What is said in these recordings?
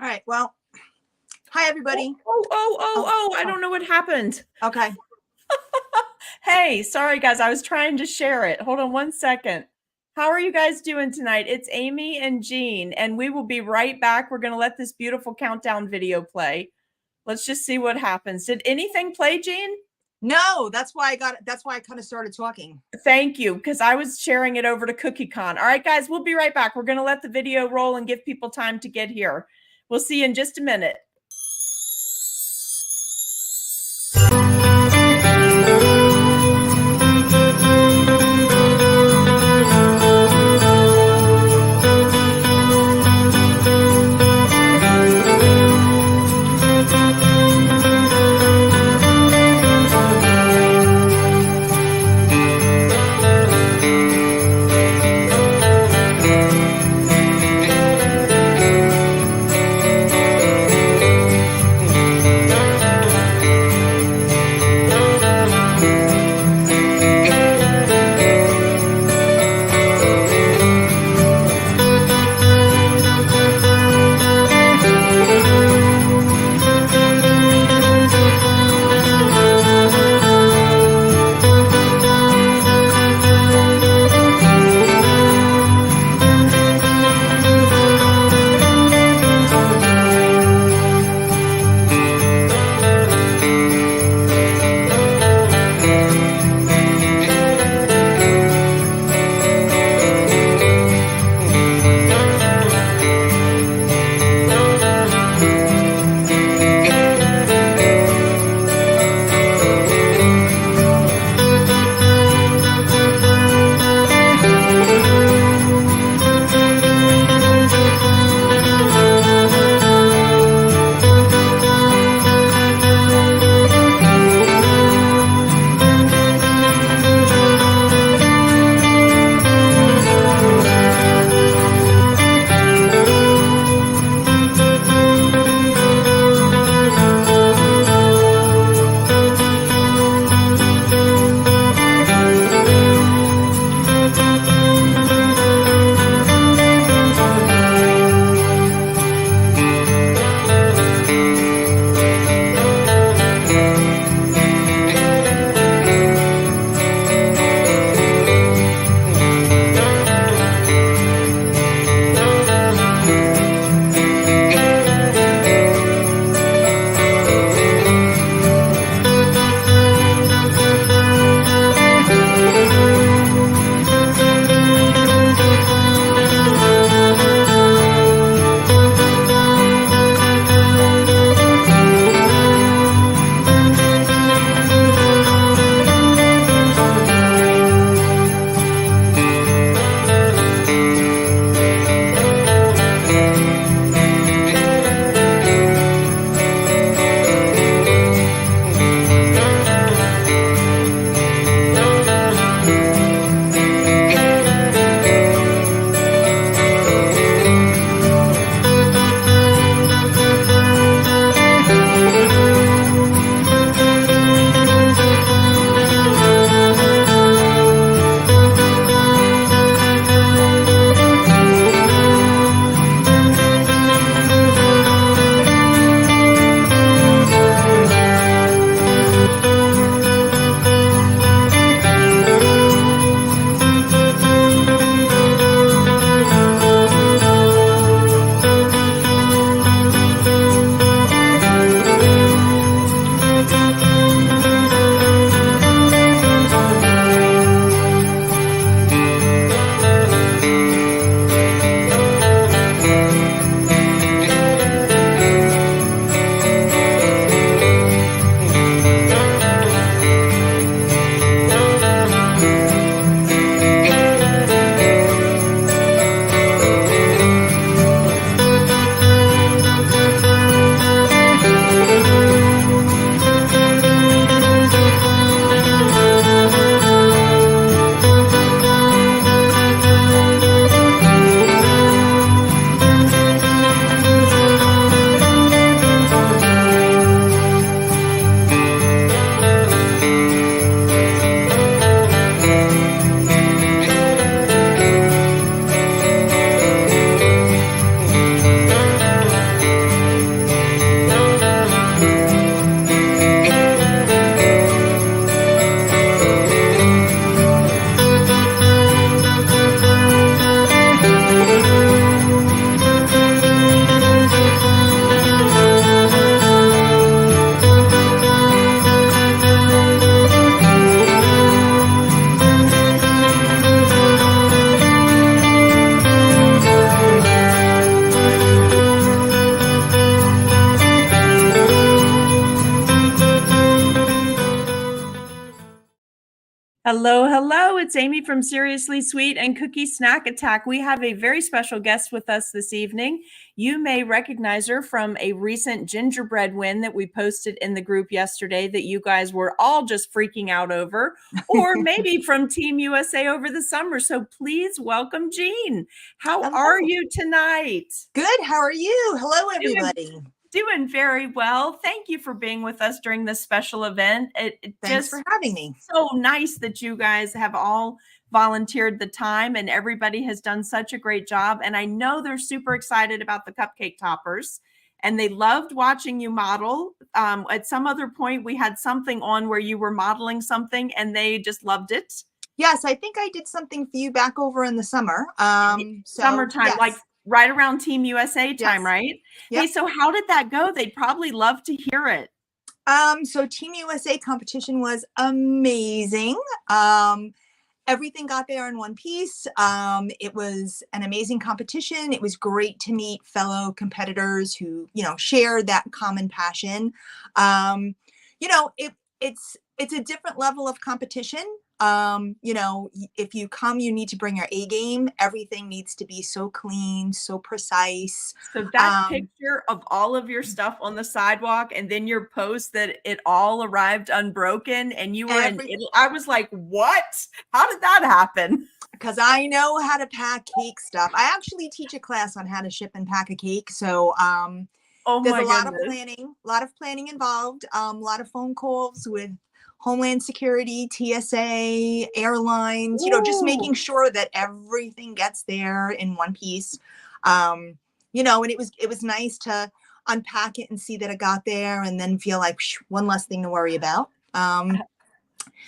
All right. Well, hi, everybody. I don't know what happened. Okay. Hey, sorry, guys. I was trying to share it. Hold on one second. How are you guys doing tonight? It's Amy and Jean, and we will be right back. We're going to let this beautiful countdown video play. Let's just see what happens. Did anything play, Jean? No, that's why I kind of started talking. Thank you, because I was sharing it over to CookieCon. All right, guys, we'll be right back. We're going to let the video roll and give people time to get here. We'll see you in just a minute. Hello, hello. It's Amy from Seriously Sweet and Cookie Snack Attack. We have a very special guest with us this evening. You may recognize her from a recent gingerbread win that we posted in the group yesterday that you guys were all just freaking out over, or maybe from Team USA over the summer. So please welcome Jean. How Hello. are you tonight? Good. How are you? Hello, everybody. Doing very well. Thank you for being with us during this special event. Thanks for having me. So nice that you guys have all volunteered the time and everybody has done such a great job. And I know they're super excited about the cupcake toppers and they loved watching you model. At some other point, we had something on where you were modeling something and they just loved it. Yes, I think I did something for you back over in the summer. Summertime, yes. like right around Team USA time, Yes. right? Yep. Hey, so how did that go? They'd probably love to hear it. So Team USA competition was amazing. Everything got there in one piece. It was an amazing competition. It was great to meet fellow competitors who, share that common passion. It's a different level of competition. If you come, you need to bring your A game. Everything needs to be so clean, so precise. So that picture of all of your stuff on the sidewalk and then your post that it all arrived unbroken and you were in Italy. I was like, what? How did that happen? Because I know how to pack cake stuff. I actually teach a class on how to ship and pack a cake. So there's a lot of planning involved, a lot of phone calls with Homeland Security, TSA, airlines, just making sure that everything gets there in one piece. And it was nice to unpack it and see that it got there and then feel like one less thing to worry about. I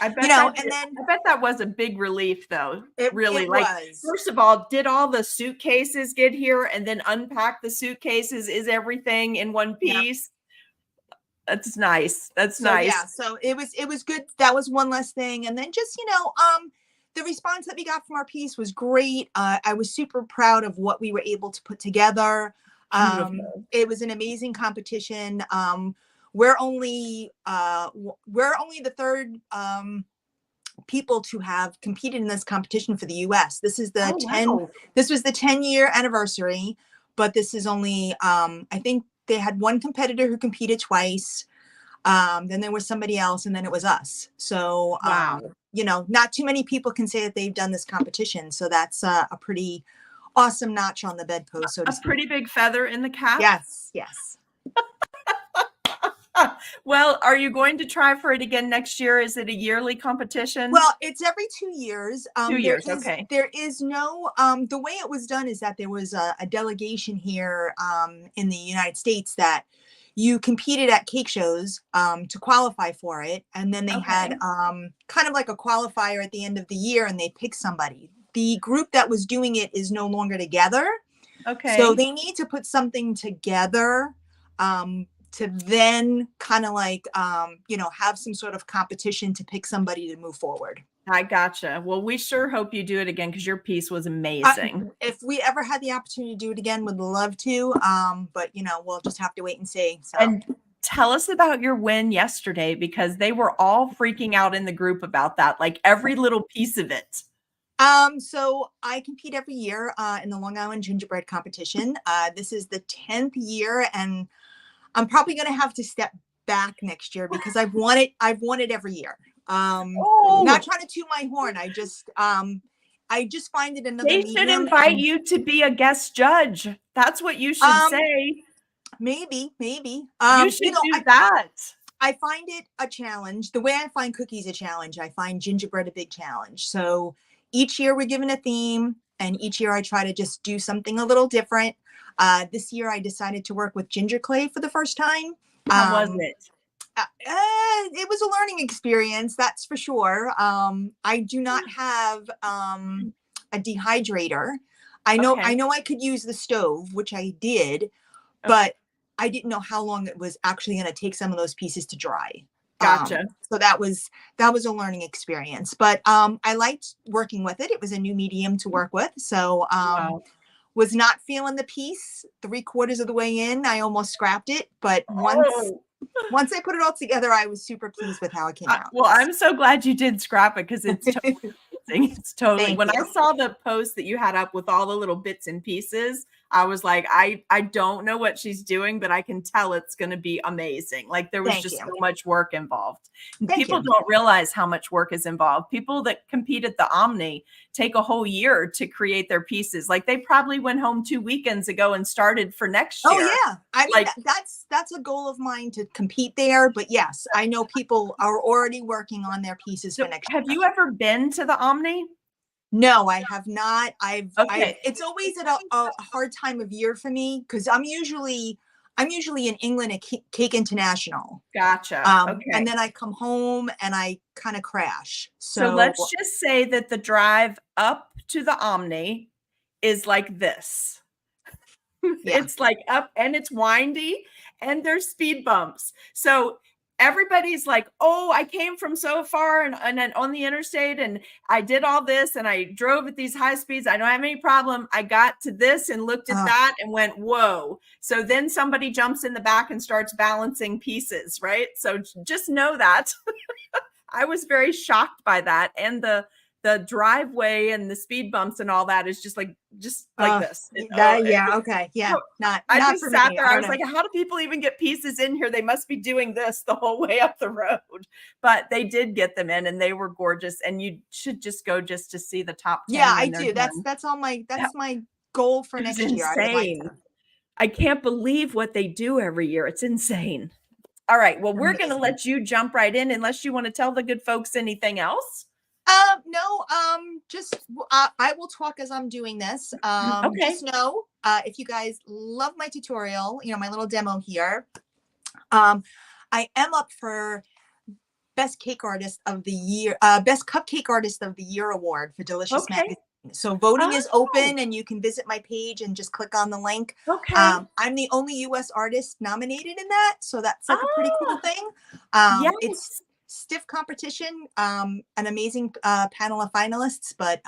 bet that was a big relief though. It was. First of all, did all the suitcases get here and then unpack the suitcases? Is everything in one piece? Yep. That's nice. That's nice. Yeah, so it was good. That was one less thing. And then just, the response that we got from our piece was great. I was super proud of what we were able to put together. It was an amazing competition. We're only the third people to have competed in this competition for the US. This is the this was the 10-year anniversary, but this is only I think they had one competitor who competed twice. Then there was somebody else, and then it was us. So, not too many people can say that they've done this competition. So that's a pretty awesome notch on the bedpost. So to speak. Pretty big feather in the cap. Yes. Well, are you going to try for it again next year? Is it a yearly competition? Well, it's every 2 years. 2 years, okay. There is no, the way it was done is that there was a delegation here in the United States that you competed at cake shows to qualify for it. And then they had kind of like a qualifier at the end of the year and they pick somebody. The group that was doing it is no longer together. Okay. So they need to put something together to then kind of like, have some sort of competition to pick somebody to move forward. I gotcha. Well, we sure hope you do it again because your piece was amazing. If we ever had the opportunity to do it again, would love to. But, we'll just have to wait and see. So. And tell us about your win yesterday because they were all freaking out in the group about that, like every little piece of it. So I compete every year in the Long Island gingerbread competition. This is the 10th year, and I'm probably going to have to step back next year because I've won it every year. Not trying to toot my horn. I just find it another medium. They should invite you to be a guest judge. That's what you should say. Maybe. You should do that. I find it a challenge. The way I find cookies a challenge, I find gingerbread a big challenge. So each year we're given a theme, and each year I try to just do something a little different. This year I decided to work with ginger clay for the first time. How was it? It was a learning experience, that's for sure. I do not have a dehydrator. I know I could use the stove, which I did, but I didn't know how long it was actually going to take some of those pieces to dry. Gotcha. So that was a learning experience, but I liked working with it. It was a new medium to work with. So was not feeling the piece 3/4 of the way in. I almost scrapped it, but once Once I put it all together, I was super pleased with how it came out. Well, I'm so glad you did scrap it because it's totally amazing. It's totally. Thank When I you. saw the post that you had up with all the little bits and pieces, I was like, I don't know what she's doing, but I can tell it's going to be amazing. Like there was Thank just you. so much work involved. Thank People you. don't realize how much work is involved. People that compete at the Omni take a whole year to create their pieces. Like they probably went home 2 weekends ago and started for next year. Oh yeah, I mean like that's a goal of mine to compete there. But yes, I know people are already working on their pieces so for next have year. you ever been to the Omni? No, I have not. I've Okay. it's always at a hard time of year for me because I'm usually in England at Cake International. Gotcha. Okay. And then I come home and I kind of crash. So So let's just say that the drive up to the Omni is like this. yeah. It's like up and it's windy and there's speed bumps. So everybody's like, oh, I came from so far and then on the interstate and I did all this and I drove at these high speeds. I don't have any problem. I got to this and looked at that and went, whoa. So then somebody jumps in the back and starts balancing pieces, right? So just know that. I was very shocked by that. And the driveway and the speed bumps and all that is just like this. Yeah. Okay. Yeah. I Not just for sat me. there. I was like, how do people even get pieces in here? They must be doing this the whole way up the road. But they did get them in and they were gorgeous. And you should just go just to see the top 10. Yeah, I do. That's my goal for next year. I would like Insane. to. I can't believe what they do every year. It's insane. All right. Well, we're going to let you jump right in unless you want to tell the good folks anything else. No, just I will talk as I'm doing this. Okay. Just know, if you guys love my tutorial, my little demo here, I am up for Best Cake Artist of the Year, Best Cupcake Artist of the Year award for Delicious Magazine. So voting is open and you can visit my page and just click on the link. Okay. I'm the only US artist nominated in that. So that's like a pretty cool thing. Yes. It's stiff competition, an amazing panel of finalists, but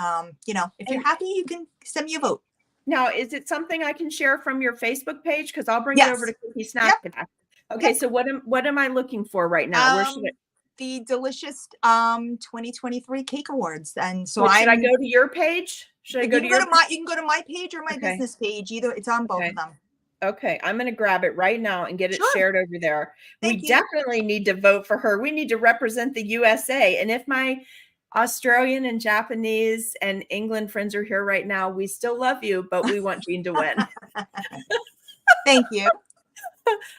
if you're happy, you can send me a vote. Now, is it something I can share from your Facebook page? Because I'll bring it over to Cookie Snack Pack. Okay, so what am I looking for right now? Where should I? The Delicious 2023 Cake Awards. And so should I go to your page? Should I go to your you can go to my page or my business page. Either it's on both of them. Okay, I'm going to grab it right now and get it shared over there. Thank we you. Definitely need to vote for her. We need to represent the USA. And if my Australian and Japanese and England friends are here right now, we still love you, but we want Jean to win. Thank you.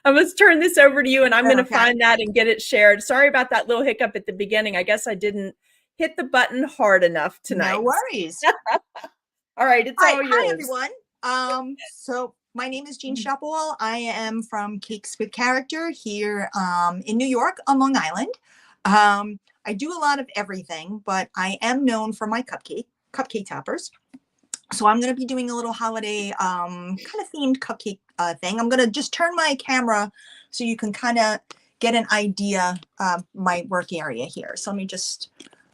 I must turn this over to you and I'm going to find that and get it shared. Sorry about that little hiccup at the beginning. I guess I didn't hit the button hard enough tonight. No worries. All right. It's all yours. Hi, everyone. So my name is Jean Schapowal. I am from Cakes with Character here in New York on Long Island. I do a lot of everything, but I am known for my cupcake toppers. So I'm going to be doing a little holiday kind of themed cupcake thing. I'm going to just turn my camera so you can kind of get an idea of my work area here. So let me just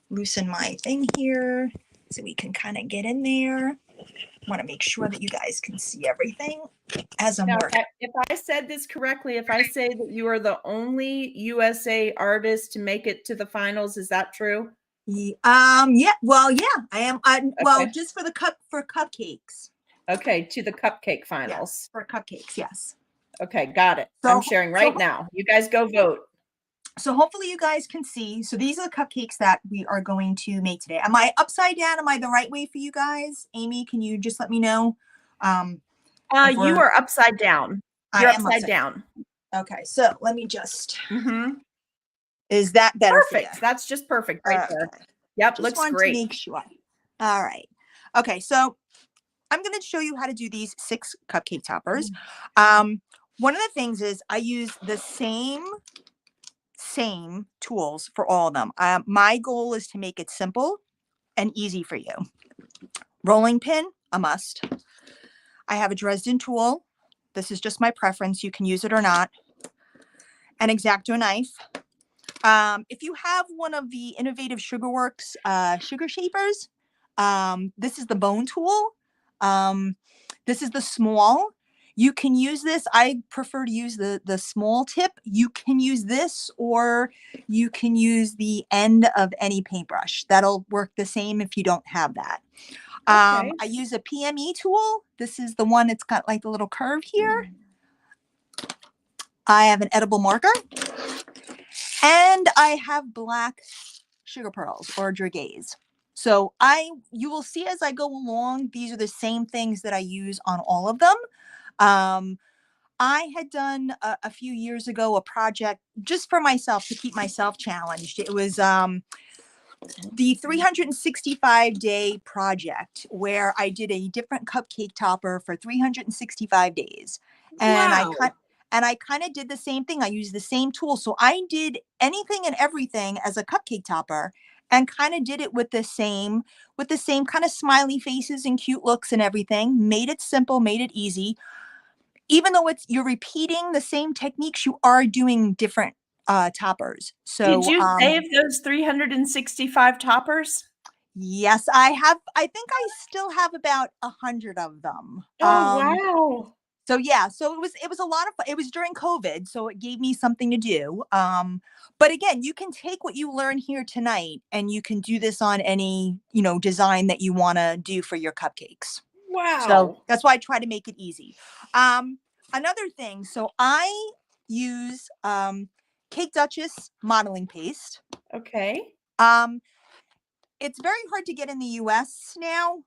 loosen my thing here so we can kind of get in there. I want to make sure that you guys can see everything as I'm working. If I said this correctly, if I say that you are the only USA artist to make it to the finals, is that true? Yeah. Well, yeah, I am. Well, just for cupcakes. Okay, to the cupcake finals. Yes, for cupcakes, yes. Okay, got it. So, I'm sharing right now. You guys go vote. So hopefully you guys can see. So these are the cupcakes that we are going to make today. Am I upside down? Am I the right way for you guys? Amy, can you just let me know? You are upside down. You're upside down. Okay, so let me just. Is that better? Perfect. That's just perfect right there. Yep, just looks great. To make sure. All right. Okay, so I'm going to show you how to do these 6 cupcake toppers. One of the things is I use the same tools for all of them. My goal is to make it simple and easy for you. Rolling pin, a must. I have a Dresden tool. This is just my preference. You can use it or not. An X-Acto knife. If you have one of the Innovative Sugarworks sugar shapers, this is the bone tool. This is the small. You can use this. I prefer to use the small tip. You can use this, or you can use the end of any paintbrush. That'll work the same if you don't have that. Okay. I use a PME tool. This is the one that's got like the little curve here. I have an edible marker, and I have black sugar pearls or dragaze. So you will see as I go along, these are the same things that I use on all of them. I had done a few years ago a project just for myself to keep myself challenged. It was the 365-day project where I did a different cupcake topper for 365 days. And Wow. I kind of did the same thing. I used the same tool. So I did anything and everything as a cupcake topper and kind of did it with the same kind of smiley faces and cute looks and everything. Made it simple, made it easy. Even though you're repeating the same techniques, you are doing different toppers. Did So you save those 365 toppers? yes, I have. I think I still have about 100 of them. Oh, wow. So yeah, so it was a lot of fun. It was during COVID, so it gave me something to do. But again, you can take what you learn here tonight and you can do this on any, design that you want to do for your cupcakes. So Wow. that's why I try to make it easy. Another thing, so I use Cake Duchess modeling paste. Okay. It's very hard to get in the US now.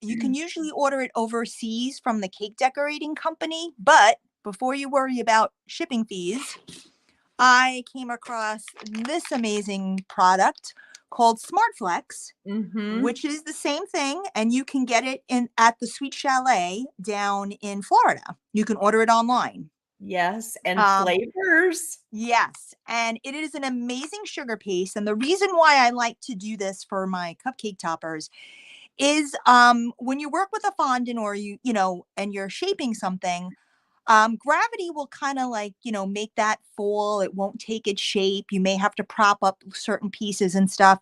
You can usually order it overseas from the cake decorating company, but before you worry about shipping fees, I came across this amazing product called SmartFlex, which is the same thing, and you can get it at the Sweet Chalet down in Florida. You can order it online. Yes, and flavors. Yes, and it is an amazing sugar paste. And the reason why I like to do this for my cupcake toppers is when you work with a fondant or and you're shaping something, gravity will kind of make that fall. It won't take its shape. You may have to prop up certain pieces and stuff.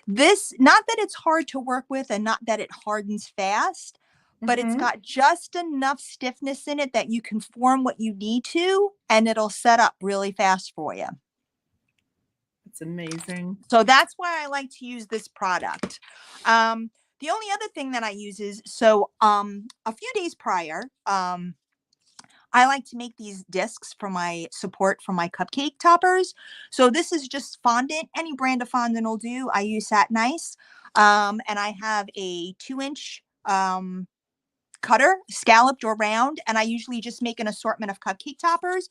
This, not that it's hard to work with and not that it hardens fast, but it's got just enough stiffness in it that you can form what you need to, and it'll set up really fast for you. It's amazing. So that's why I like to use this product. The only other thing that I use is, a few days prior, I like to make these discs for my support for my cupcake toppers. So this is just fondant. Any brand of fondant will do. I use Satin Ice. And I have a 2-inch cutter, scalloped or round, and I usually just make an assortment of cupcake toppers.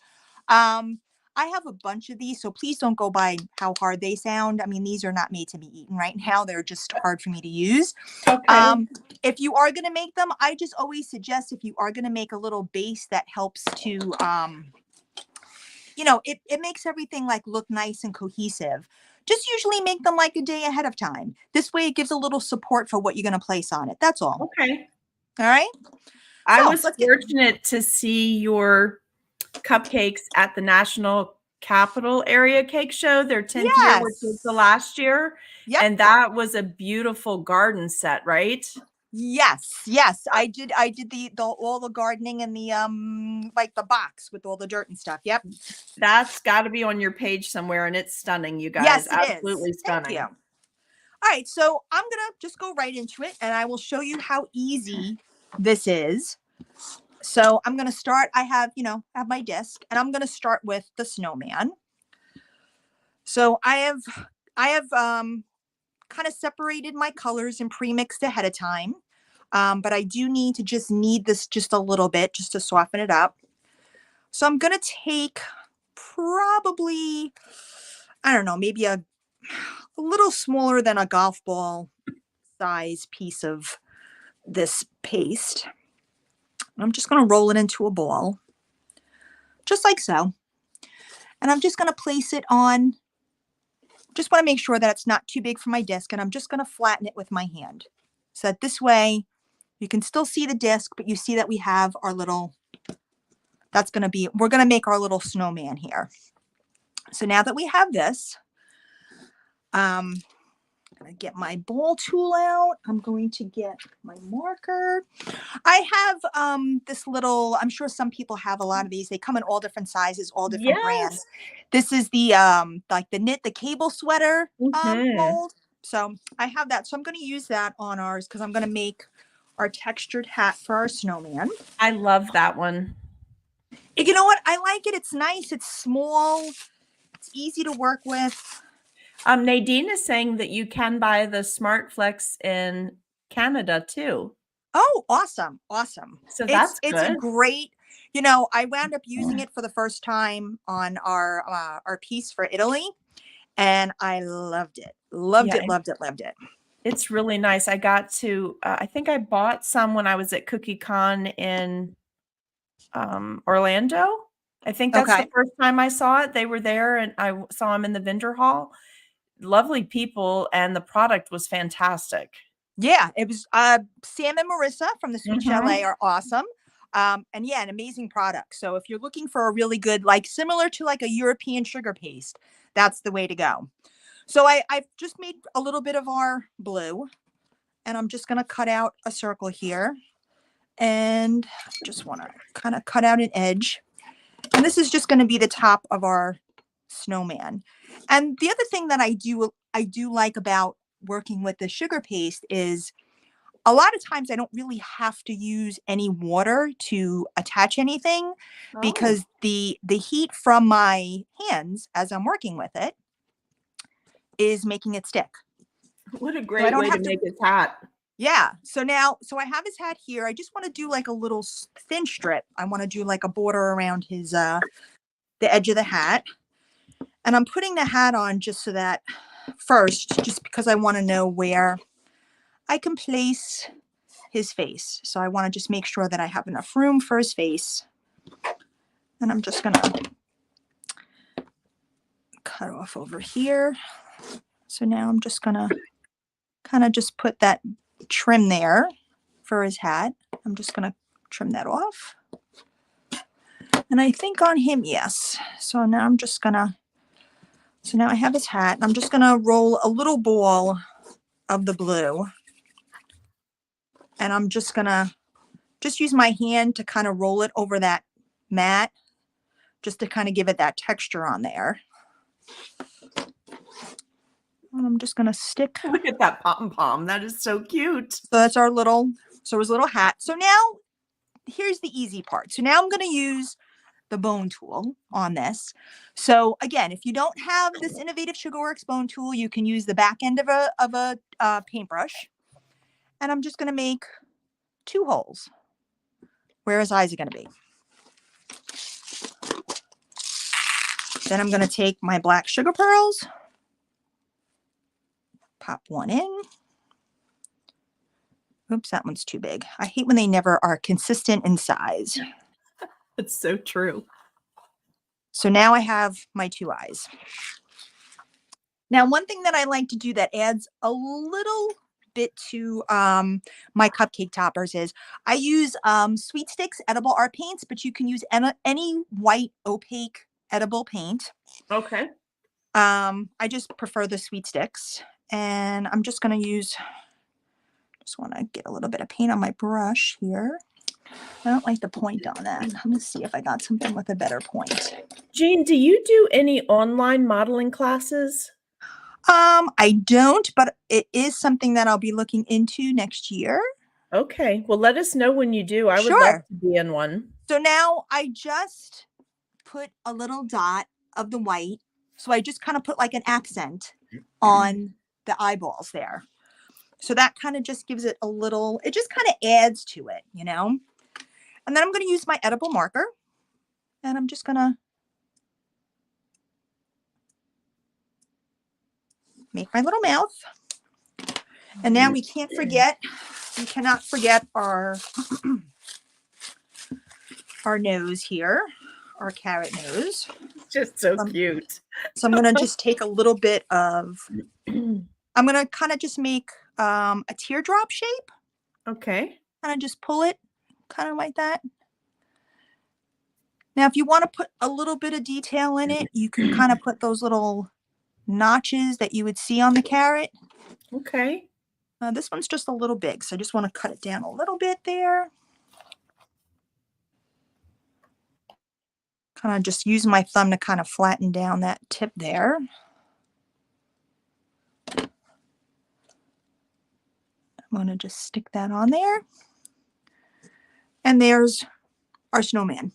I have a bunch of these, so please don't go by how hard they sound. I mean, these are not made to be eaten right now. They're just hard for me to use. Okay. If you are going to make them, I just always suggest if you are going to make a little base that helps to, it makes everything look nice and cohesive. Just usually make them a day ahead of time. This way it gives a little support for what you're going to place on it. That's all. Okay. All right. I was fortunate to see your cupcakes at the National Capital Area Cake Show, their 10th year, which was the last year. Yep. And that was a beautiful garden set, right? Yes. I did all the gardening and the the box with all the dirt and stuff. Yep. That's got to be on your page somewhere, and it's stunning, you guys. Yes, it Absolutely is. stunning. Thank you. All right, so I'm gonna just go right into it, and I will show you how easy this is. So I'm gonna start. I have my disc, and I'm gonna start with the snowman. So I have kind of separated my colors and pre-mixed ahead of time, but I do need to knead this just a little bit just to soften it up. So I'm gonna take probably, I don't know, maybe a little smaller than a golf ball size piece of this paste. I'm just going to roll it into a ball, just like so. And I'm just going to place it on, just want to make sure that it's not too big for my disc. And I'm just going to flatten it with my hand. So that this way you can still see the disc, but you see that we have our little, we're going to make our little snowman here. So now that we have this, gonna get my ball tool out. I'm going to get my marker. I have this little, I'm sure some people have a lot of these. They come in all different sizes, all different brands. Yes. This is the like the cable sweater mold. So I have that. So I'm going to use that on ours because I'm going to make our textured hat for our snowman. I love that one. You know what? I like it. It's nice. It's small. It's easy to work with. Nadine is saying that you can buy the Smart Flex in Canada too. Oh, awesome. Awesome. So that's it's a good. great, you know, I wound up using it for the first time on our piece for Italy, and I loved it. Loved it, loved it, loved it. It's really nice. I got to I think I bought some when I was at CookieCon in Orlando. I think that's the first time I saw it. They were there and I saw them in the vendor hall. Lovely people, and the product was fantastic. Yeah, it was Sam and Marissa from the Sweet Chalet are awesome. And yeah, an amazing product. So if you're looking for a really good, like similar to like a European sugar paste, that's the way to go. So I've just made a little bit of our blue, and I'm just going to cut out a circle here, and just want to kind of cut out an edge. And this is just going to be the top of our snowman. And the other thing that I do like about working with the sugar paste is a lot of times I don't really have to use any water to attach anything because the heat from my hands as I'm working with it is making it stick. What a great way to make his hat. Yeah. So I have his hat here. I just want to do like a little thin strip. I want to do like a border around his the edge of the hat. And I'm putting the hat on just so that first, just because I want to know where I can place his face. So I want to just make sure that I have enough room for his face. And I'm just going to cut off over here. So now I'm just going to kind of just put that trim there for his hat. I'm just going to trim that off. And I think on him, yes. So now I'm just going to, so now I have his hat. I'm just going to roll a little ball of the blue. And I'm just going to just use my hand to kind of roll it over that mat, just to kind of give it that texture on there. And I'm just going to stick. Look at that pom-pom. That is so cute. So that's our little, so his little hat. So now here's the easy part. So now I'm going to use the bone tool on this. So again, if you don't have this Innovative Sugarworks bone tool, you can use the back end of a paintbrush. And I'm just going to make 2 holes where his eyes are going to be. Then I'm going to take my black sugar pearls, pop one in. Oops, that one's too big. I hate when they never are consistent in size. That's so true. So now I have my 2 eyes. Now, one thing that I like to do that adds a little bit to my cupcake toppers is I use Sweet Sticks edible art paints, but you can use any white opaque edible paint. Okay. I just prefer the Sweet Sticks, and I'm just going to use, just want to get a little bit of paint on my brush here. I don't like the point on that. Let me see if I got something with a better point. Jean, do you do any online modeling classes? I don't, but it is something that I'll be looking into next year. Okay. Well, let us know when you do. I would love to be in one. So now I just put a little dot of the white. So I just kind of put like an accent on the eyeballs there. So that kind of just gives it a little, it just kind of adds to it, you know? And then I'm going to use my edible marker, and I'm just going to make my little mouth. And now we cannot forget our nose here, our carrot nose. Just so cute. So I'm going to just take a little bit of, I'm going to kind of just make a teardrop shape. Okay. And I just pull it kind of like that. Now, if you want to put a little bit of detail in it, you can kind of put those little notches that you would see on the carrot. Okay. This one's just a little big, so I just want to cut it down a little bit there. Kind of just use my thumb to kind of flatten down that tip there. I'm going to just stick that on there. And there's our snowman.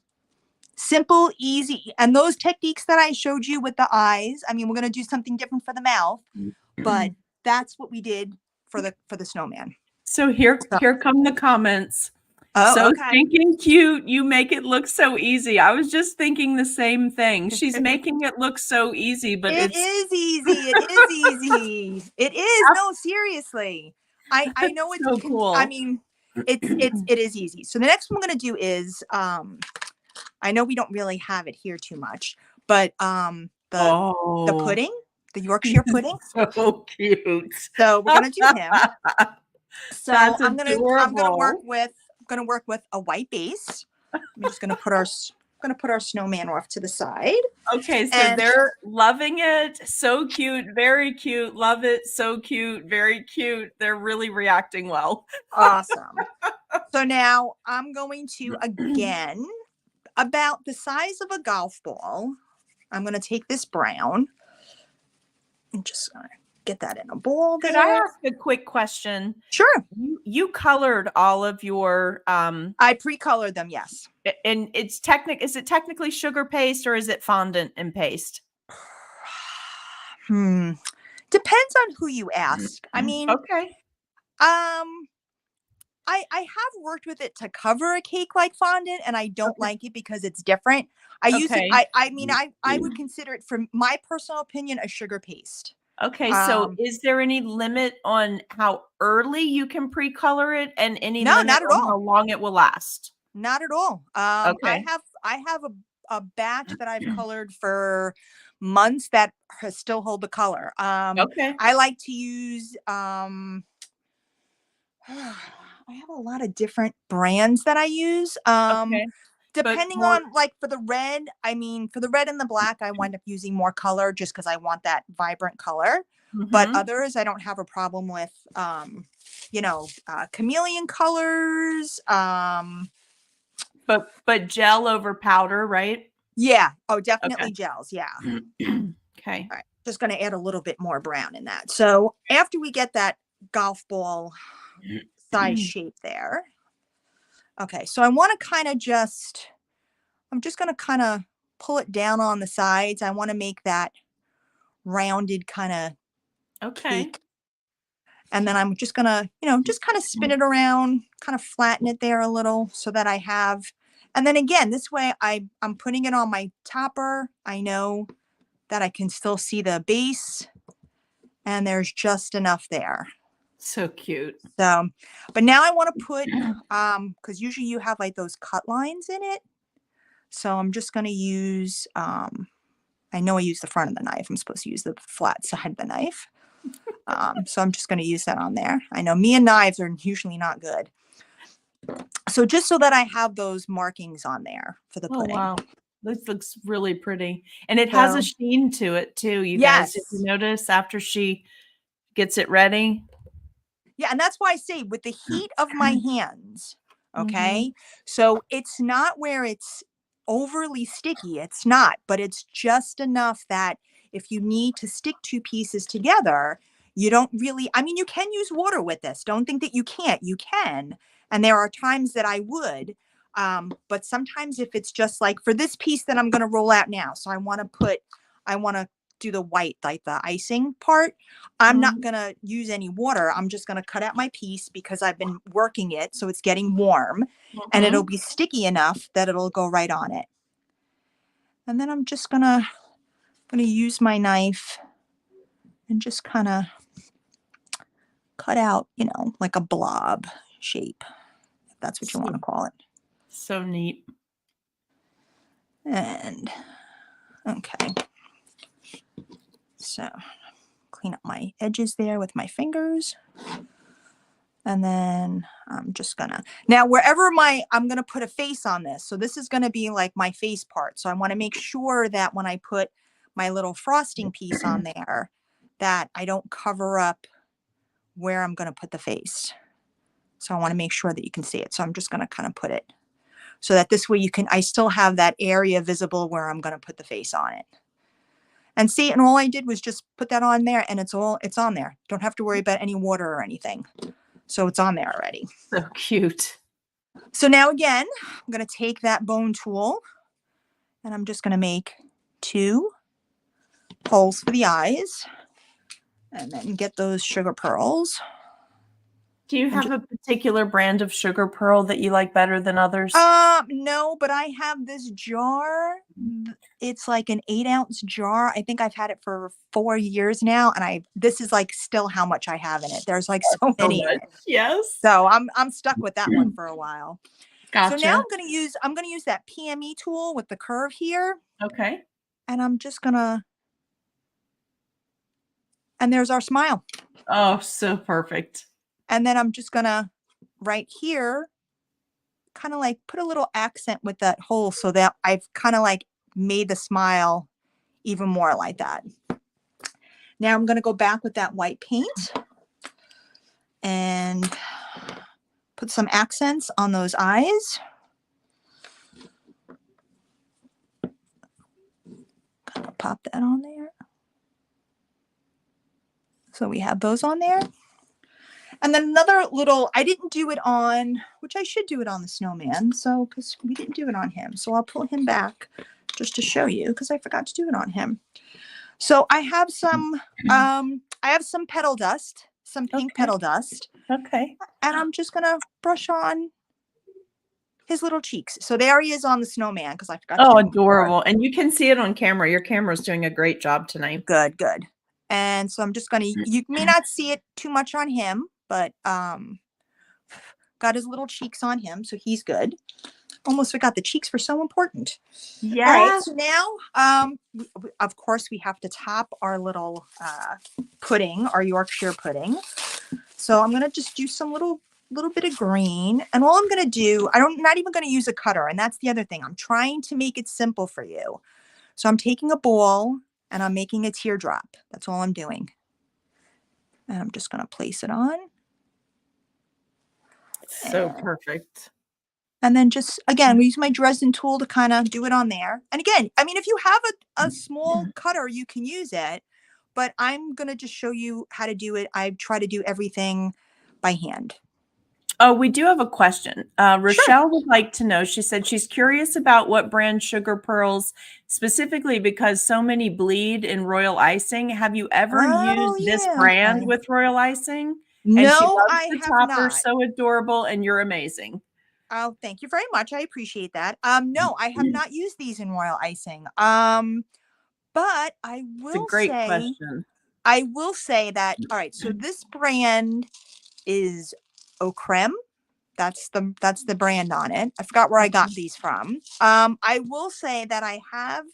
Simple, easy. And those techniques that I showed you with the eyes, I mean, we're going to do something different for the mouth, but that's what we did for the snowman. So here come the comments. Oh, so okay. Stinking cute. You make it look so easy. I was just thinking the same thing. She's making it look so easy, but it is easy. It is easy. It is. No, seriously. I know it's so cool. I mean, it is easy. So the next one I'm going to do is I know we don't really have it here too much, but the pudding, the Yorkshire pudding. So cute. So we're going to do him. So That's I'm going to adorable. work with a white base. I'm just going to put our snowman off to the side. Okay, so they're loving it. So cute, very cute. Love it. So cute, very cute. They're really reacting well. Awesome. So now I'm going to, again, about the size of a golf ball, I'm going to take this brown and just get that in a bowl there. Could I ask a quick question? Sure. You colored all of your I pre-colored them, yes. And is it technically sugar paste or is it fondant and paste? Depends on who you ask. I mean, okay. I have worked with it to cover a cake like fondant, and I don't like it because it's different. I use it. I mean, I would consider it, from my personal opinion, a sugar paste. Okay, so is there any limit on how early you can pre-color it, and any No, limit not at on all. how long it will last? Not at all. Okay. I have a batch that I've colored for months that still hold the color. Okay. I like to use I have a lot of different brands that I use. Okay. Depending on, like, for the red, I mean, for the red and the black, I wind up using more color just because I want that vibrant color. But others, I don't have a problem with, chameleon colors. But gel over powder, right? Yeah. Oh, definitely gels. Yeah. Okay. All right. Just going to add a little bit more brown in that. So after we get that golf ball size shape there. Okay. So I want to I'm just going to kind of pull it down on the sides. I want to make that rounded kind of cake. And then I'm just going to, just kind of spin it around, kind of flatten it there a little so that I have, and then again, this way I'm putting it on my topper. I know that I can still see the base, and there's just enough there. So cute. So, but now I want to put, because usually you have like those cut lines in it. So I'm just going to use, I know I use the front of the knife. I'm supposed to use the flat side of the knife. So I'm just going to use that on there. I know me and knives are usually not good. So just so that I have those markings on there for the pudding. Wow. This looks really pretty. And it has a sheen to it too, you guys. If you notice, after she gets it ready. Yeah, and that's why I say with the heat of my hands, okay? So it's not where it's overly sticky. It's not, but it's just enough that if you need to stick two pieces together, you don't really, I mean, you can use water with this. Don't think that you can't. You can. And there are times that I would. But sometimes if it's just like for this piece that I'm going to roll out now, so I want to do the white, like the icing part. I'm not going to use any water. I'm just going to cut out my piece because I've been working it. So it's getting warm and it'll be sticky enough that it'll go right on it. And then I'm just going to use my knife and just kind of cut out, like a blob shape, if that's what you want to call it. So neat. And okay. So clean up my edges there with my fingers. And then I'm just gonna, now wherever I'm gonna put a face on this. So this is gonna be like my face part. So I wanna make sure that when I put my little frosting piece on there, that I don't cover up where I'm going to put the face. So I want to make sure that you can see it. So I'm just going to kind of put it so that this way I still have that area visible where I'm going to put the face on it. And see, and all I did was just put that on there, and it's on there. Don't have to worry about any water or anything. So it's on there already. So cute. So now again, I'm going to take that bone tool and I'm just going to make 2 holes for the eyes and then get those sugar pearls. Do you have a particular brand of sugar pearl that you like better than others? No, but I have this jar. It's like an 8-ounce jar. I think I've had it for 4 years now, and this is like still how much I have in it. There's like so many in it. Yes. So I'm stuck with that one for a while. Gotcha. So now I'm gonna use that PME tool with the curve here. Okay. And I'm just gonna, and there's our smile. Oh, so perfect. And then I'm just gonna right here kind of like put a little accent with that hole so that I've kind of like made the smile even more like that. Now I'm going to go back with that white paint and put some accents on those eyes. Kind of pop that on there. So we have those on there. And then another little, I didn't do it on, which I should do it on the snowman. So, because we didn't do it on him. So I'll pull him back just to show you because I forgot to do it on him. So I have some petal dust, some pink petal dust. Okay. And I'm just going to brush on his little cheeks. So there he is on the snowman because I forgot to do it adorable. And you can see it on camera. Your camera's doing a great job tonight. Good, good. And so I'm just going to, you may not see it too much on him, but got his little cheeks on him, so he's good. Almost forgot the cheeks were so important. Yeah. All right, so now, of course, we have to top our little pudding, our Yorkshire pudding. So I'm going to just do some little bit of green. And all I'm going to do, not even going to use a cutter. And that's the other thing. I'm trying to make it simple for you. So I'm taking a ball and I'm making a teardrop. That's all I'm doing. And I'm just going to place it on. So perfect. And then just, again, we use my Dresden tool to kind of do it on there. And again, I mean, if you have a small cutter, you can use it. But I'm going to just show you how to do it. I try to do everything by hand. Oh, we do have a question. Rochelle would like to know, she said she's curious about what brand sugar pearls, specifically because so many bleed in royal icing. Have you ever used this brand with royal icing? No, and she loves I the have topper, not. so adorable, and you're amazing. Oh, thank you very much. I appreciate that. No, I have not used these in royal icing. But I will say, it's a great question. I will say that, all right, so this brand is Eau Creme. That's the brand on it. I forgot where I got these from. I will say that I have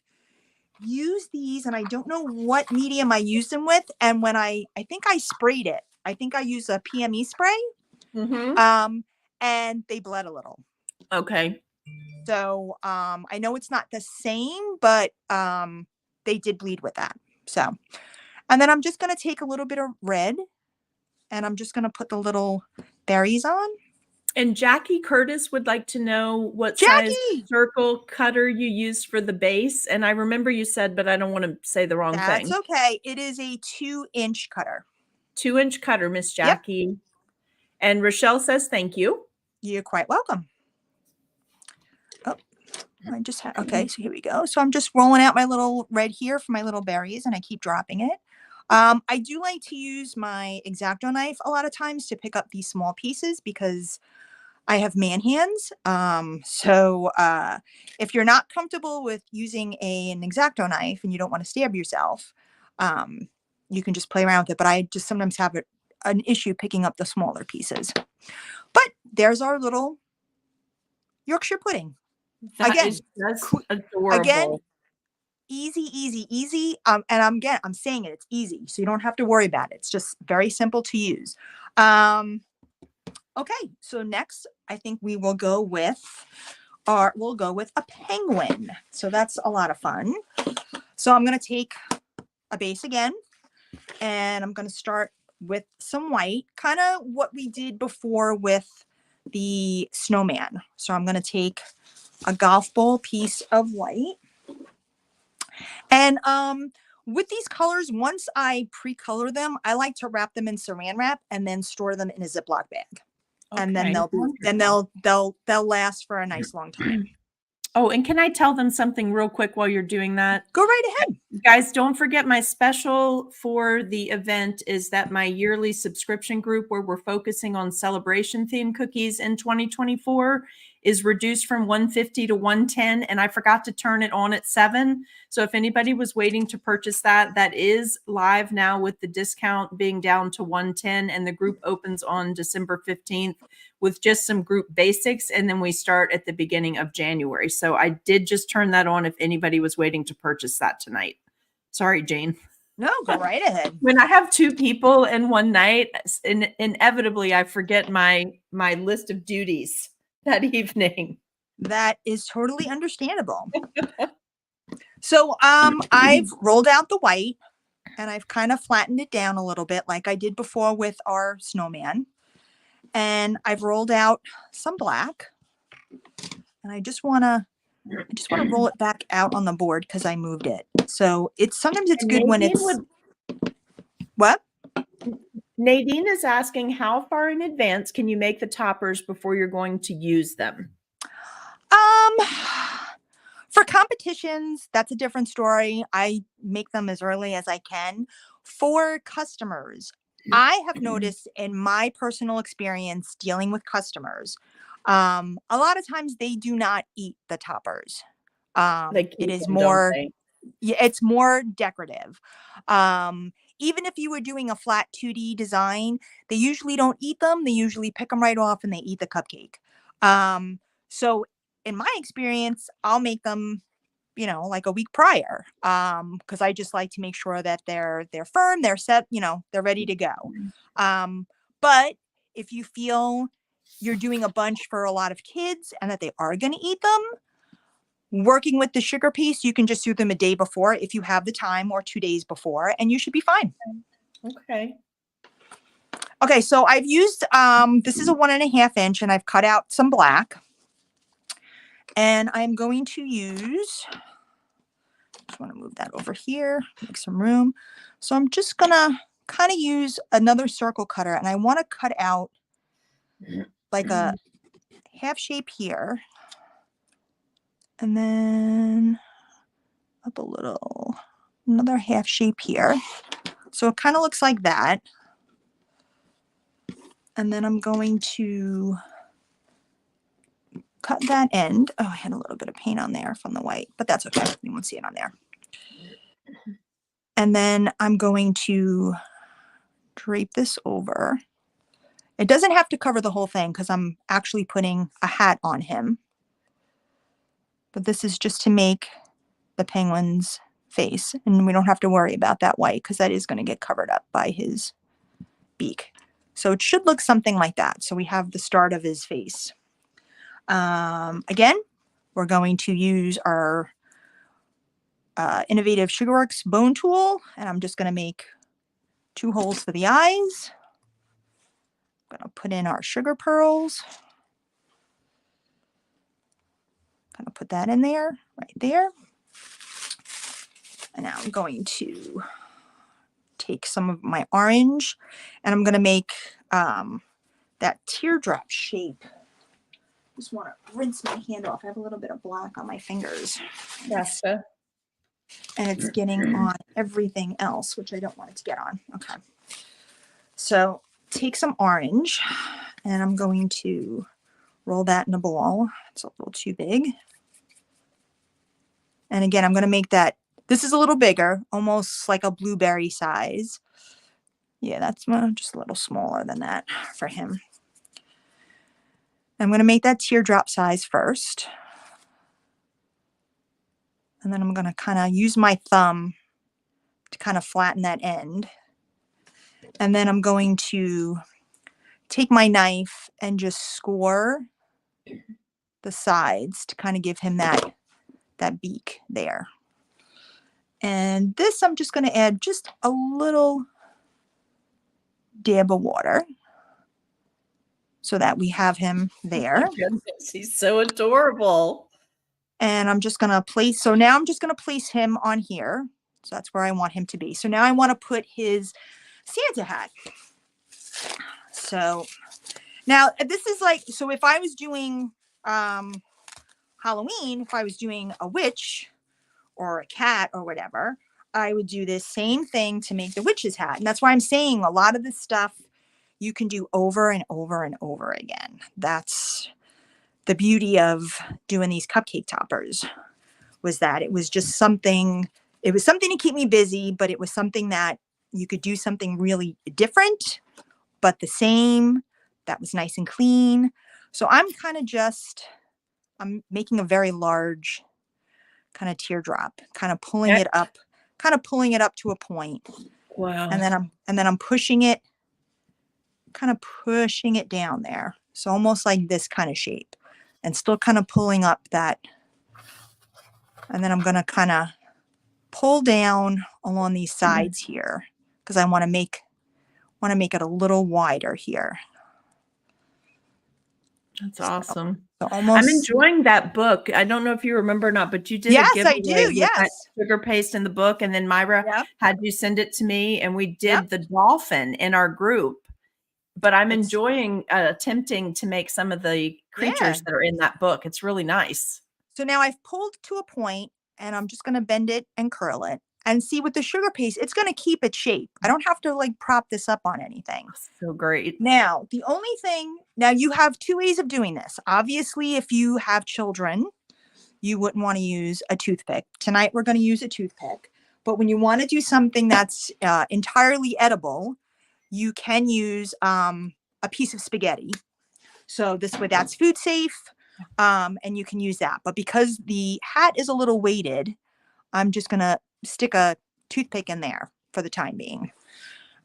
used these and I don't know what medium I used them with. And when I think I sprayed it. I think I used a PME spray. Mm-hmm. And they bled a little. Okay. So I know it's not the same, but they did bleed with that. So, and then I'm just going to take a little bit of red and I'm just going to put the little berries on. And Jackie Curtis would like to know what size circle cutter you used for the base. And I remember you said, but I don't want to say the wrong thing. That's okay. It is a 2-inch cutter. 2-inch cutter, Miss Jackie. Yep. And Rochelle says, thank you. You're quite welcome. Oh, I just had, okay, so here we go. So I'm just rolling out my little red here for my little berries and I keep dropping it. I do like to use my X-Acto knife a lot of times to pick up these small pieces because I have man hands. So if you're not comfortable with using an X-Acto knife and you don't want to stab yourself, you can just play around with it. But I just sometimes have an issue picking up the smaller pieces. But there's our little Yorkshire pudding. That is just adorable. Again, easy, easy, easy. And I'm saying it's easy, so you don't have to worry about it. It's just very simple to use. Okay, so next I think we will go with a penguin. So that's a lot of fun. So I'm going to take a base again, and I'm going to start with some white, kind of what we did before with the snowman. So I'm going to take a golf ball piece of white. And with these colors, once I pre-color them, I like to wrap them in saran wrap and then store them in a Ziploc bag. Okay. And then they'll last for a nice long time. Oh, and can I tell them something real quick while you're doing that? Go right ahead. Guys, don't forget my special for the event is that my yearly subscription group where we're focusing on celebration themed cookies in 2024 is reduced from 150 to 110, and I forgot to turn it on at 7. So if anybody was waiting to purchase that, that is live now with the discount being down to 110, and the group opens on December 15th with just some group basics, and then we start at the beginning of January. So I did just turn that on if anybody was waiting to purchase that tonight. Sorry, Jane. No, go right ahead. When I have 2 people in one night, inevitably I forget my list of duties that evening. That is totally understandable. So I've rolled out the white and I've kind of flattened it down a little bit like I did before with our snowman. And I've rolled out some black. And I just want to roll it back out on the board because I moved it. So sometimes it's good when it's what? Nadine is asking, how far in advance can you make the toppers before you're going to use them? For competitions, that's a different story. I make them as early as I can. For customers, I have noticed in my personal experience dealing with customers, a lot of times they do not eat the toppers. It is more, yeah, it's more decorative. Even if you were doing a flat 2D design, they usually don't eat them. They usually pick them right off and they eat the cupcake. So in my experience, I'll make them, like a week prior, because I just like to make sure that they're firm, they're set, they're ready to go. But if you feel you're doing a bunch for a lot of kids and that they are going to eat them, working with the sugar piece, you can just do them a day before if you have the time, or 2 days before, and you should be fine. Okay. Okay, so I've used, this is a 1.5 inch, and I've cut out some black. And I'm going to use, just want to move that over here, make some room. So I'm just going to kind of use another circle cutter, and I want to cut out like a half shape here. And then up a little, another half shape here. So it kind of looks like that. And then I'm going to cut that end. Oh, I had a little bit of paint on there from the white, but that's okay. You won't see it on there. And then I'm going to drape this over. It doesn't have to cover the whole thing because I'm actually putting a hat on him. But this is just to make the penguin's face. And we don't have to worry about that white because that is going to get covered up by his beak. So it should look something like that. So we have the start of his face. Again, we're going to use our Innovative Sugarworks bone tool, and I'm just going to make 2 holes for the eyes. I'm going to put in our sugar pearls. Kind of put that in there, right there. And now I'm going to take some of my orange, and I'm going to make that teardrop shape. Just want to rinse my hand off. I have a little bit of black on my fingers. Gotcha. And it's getting on everything else, which I don't want it to get on. Okay. So take some orange, and I'm going to roll that in a ball. It's a little too big. And again, I'm going to make that, this is a little bigger, almost like a blueberry size. Yeah, that's just a little smaller than that for him. I'm going to make that teardrop size first. And then I'm going to kind of use my thumb to kind of flatten that end. And then I'm going to take my knife and just score the sides to kind of give him that beak there. And this I'm just going to add just a little dab of water so that we have him there. Oh my goodness, he's so adorable. And I'm just going to place, so now I'm just going to place him on here. So that's where I want him to be. So now I want to put his Santa hat. So now this is like, so if I was doing Halloween, if I was doing a witch or a cat or whatever, I would do this same thing to make the witch's hat. And that's why I'm saying a lot of this stuff you can do over and over and over again. That's the beauty of doing these cupcake toppers, was that it was just something, it was something to keep me busy, but it was something that you could do something really different, but the same, that was nice and clean. So I'm kind of just, I'm making a very large kind of teardrop, kind of pulling it up to a point. Wow. And then I'm pushing it, kind of pushing it down there. So almost like this kind of shape, and still kind of pulling up that. And then I'm going to kind of pull down along these sides here, because I want to make it a little wider here. That's awesome. So almost, I'm enjoying that book. I don't know if you remember or not, but you did a giveaway I do. with Yes. that sugar paste in the book, and then Myra had you send it to me, and we did the dolphin in our group. But I'm enjoying attempting to make some of the creatures that are in that book. It's really nice. So now I've pulled to a point, and I'm just going to bend it and curl it. And see, with the sugar paste, it's going to keep its shape. I don't have to like prop this up on anything. So great. Now, the only thing, now you have two ways of doing this. Obviously, if you have children, you wouldn't want to use a toothpick. Tonight, we're going to use a toothpick. But when you want to do something that's entirely edible, you can use a piece of spaghetti. So this way, that's food safe, and you can use that. But because the hat is a little weighted, I'm just going to stick a toothpick in there for the time being.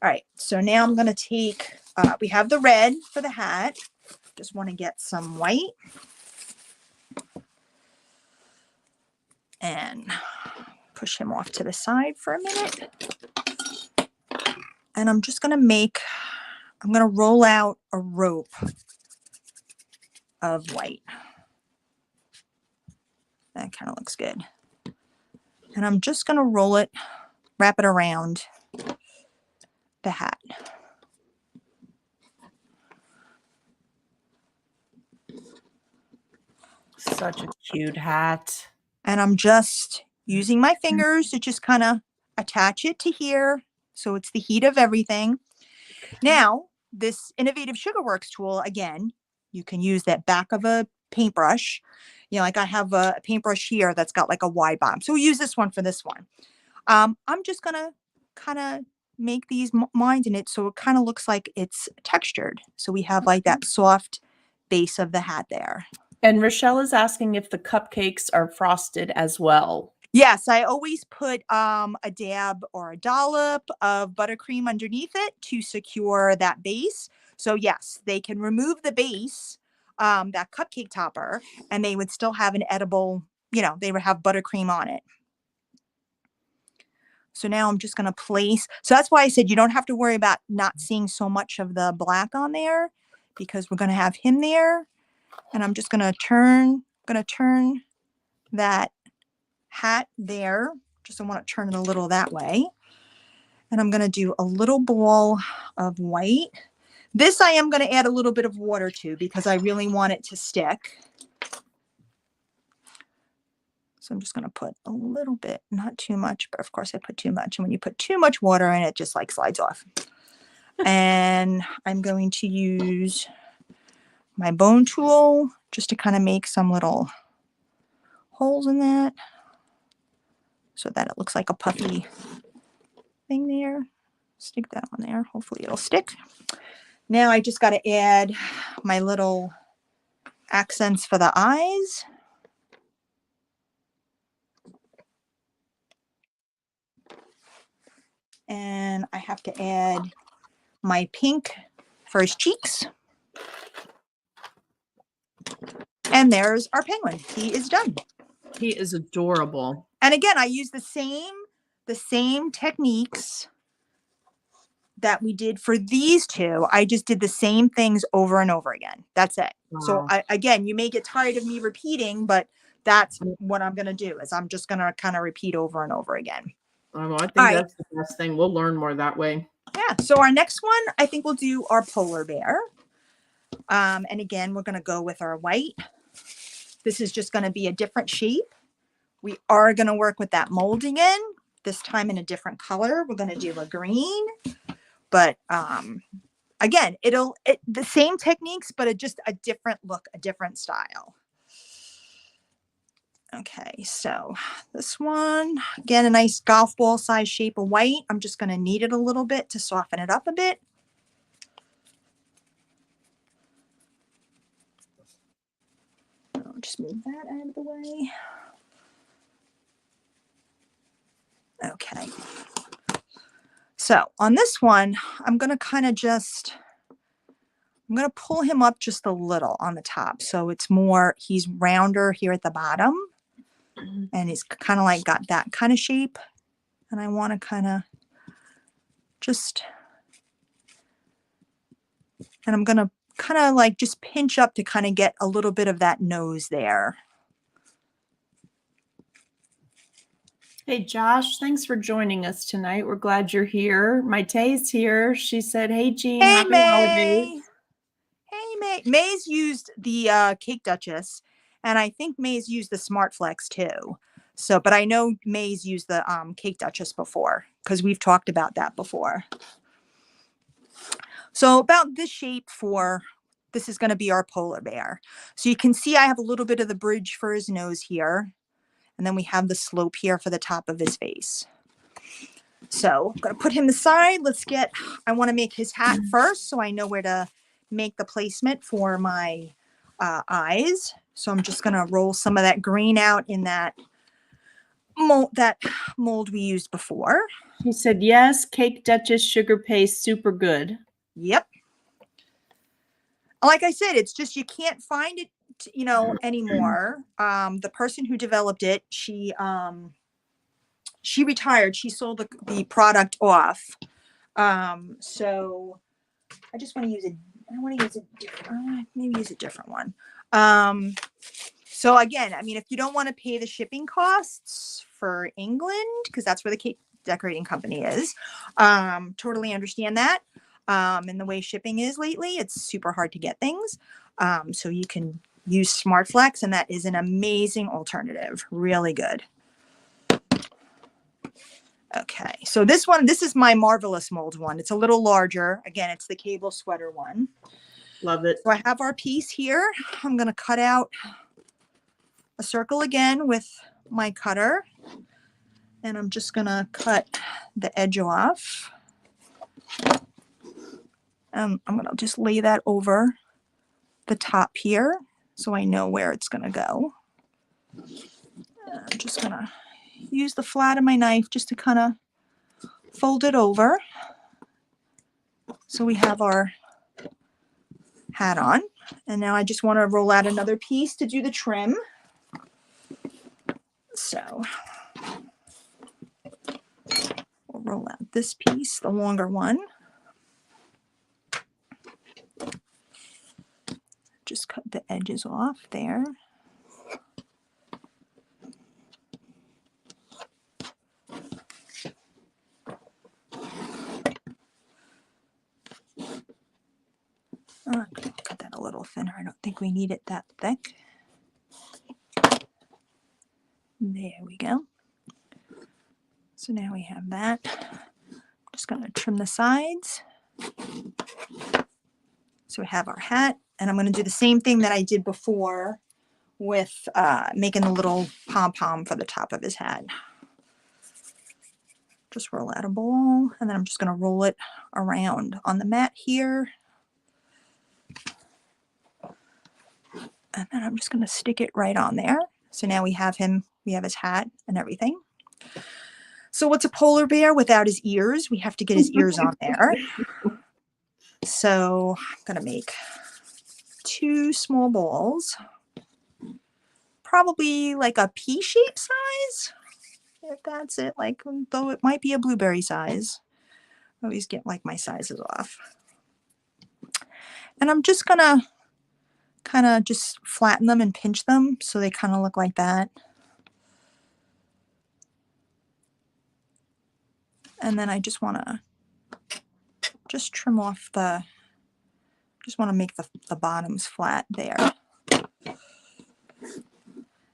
All right, so now I'm going to take, we have the red for the hat. Just want to get some white. And push him off to the side for a minute. And I'm just going to I'm going to roll out a rope of white. That kind of looks good. And I'm just going to roll it, wrap it around the hat. Such a cute hat. And I'm just using my fingers to just kind of attach it to here. So it's the heat of everything. Now, this Innovative Sugarworks tool, again, you can use that back of a paintbrush. You know, like I have a paintbrush here that's got like a wide bottom. So we'll use this one for this one. I'm just going to kind of make these lines in it so it kind of looks like it's textured. So we have like that soft base of the hat there. And Rochelle is asking if the cupcakes are frosted as well. Yes, I always put a dab or a dollop of buttercream underneath it to secure that base. So yes, they can remove the base, that cupcake topper, and they would still have an edible, you know, they would have buttercream on it. So now I'm just going to place, so that's why I said you don't have to worry about not seeing so much of the black on there, because we're going to have him there. And I'm just going to turn that hat there. Just I want to turn it a little that way. And I'm going to do a little ball of white. This I am going to add a little bit of water to, because I really want it to stick. So I'm just going to put a little bit, not too much, but of course I put too much. And when you put too much water in it, just like slides off. And I'm going to use my bone tool just to kind of make some little holes in that so that it looks like a puffy thing there. Stick that one there. Hopefully it'll stick. Now I just got to add my little accents for the eyes. And I have to add my pink for his cheeks. And there's our penguin. He is done. He is adorable. And again, I use the same techniques that we did for these two, I just did the same things over and over again. That's it. Wow. So again, you may get tired of me repeating, but that's what I'm going to do is I'm just going to kind of repeat over and over again. Well, I think All right. that's the best thing. We'll learn more that way. Yeah. So our next one, I think we'll do our polar bear. And again, we're going to go with our white. This is just going to be a different shape. We are going to work with that mold again, this time in a different color. We're going to do a green, but again, the same techniques, but just a different look, a different style. Okay, so this one, again, a nice golf ball size shape of white. I'm just going to knead it a little bit to soften it up a bit. I'll just move that out of the way. Okay. So on this one, I'm going to kind of I'm going to pull him up just a little on the top. So it's more, he's rounder here at the bottom. And he's kind of like got that kind of shape. And I want to kind of and I'm going to kind of like just pinch up to kind of get a little bit of that nose there. Hey, Josh, thanks for joining us tonight. We're glad you're here. Mayte's here. She said, hey, Jean, Hey, happy holidays. Hey, May. May's used the Cake Duchess, and I think May's used the Smart Flex too. So, but I know May's used the Cake Duchess before because we've talked about that before. So about this shape this is going to be our polar bear. So you can see I have a little bit of the bridge for his nose here. And then we have the slope here for the top of his face. So I'm going to put him aside. I want to make his hat first so I know where to make the placement for my eyes. So I'm just going to roll some of that green out in that mold we used before. He said, yes, Cake Duchess sugar paste, super good. Yep. Like I said, it's just you can't find it, anymore. The person who developed it, she retired. She sold the product off. So I just want to use it. I want to use maybe use a different one. So again, I mean, if you don't want to pay the shipping costs for England, because that's where the cake decorating company is, totally understand that. And the way shipping is lately, it's super hard to get things. So you can use Smart Flex, and that is an amazing alternative. Really good. Okay, so this is my Marvelous mold one. It's a little larger. Again, it's the cable sweater one. Love it. So I have our piece here. I'm going to cut out a circle again with my cutter. And I'm just going to cut the edge off. I'm going to just lay that over the top here so I know where it's going to go. I'm just going to use the flat of my knife just to kind of fold it over. So we have our hat on. And now I just want to roll out another piece to do the trim. So we'll roll out this piece, the longer one. Just cut the edges off there. Cut that a little thinner. I don't think we need it that thick. There we go. So now we have that. Just going to trim the sides. So we have our hat, and I'm going to do the same thing that I did before with making the little pom-pom for the top of his hat. Just roll out a ball, and then I'm just going to roll it around on the mat here. And then I'm just going to stick it right on there. So now we have his hat and everything. So what's a polar bear without his ears? We have to get his ears on there. So I'm going to make 2 small balls, probably like a pea-shaped size, if that's it, like, though it might be a blueberry size. always get like my sizes off. And I'm just gonna kind of just flatten them and pinch them so they kind of look like that. And then I just want to just trim off just want to make the bottoms flat there.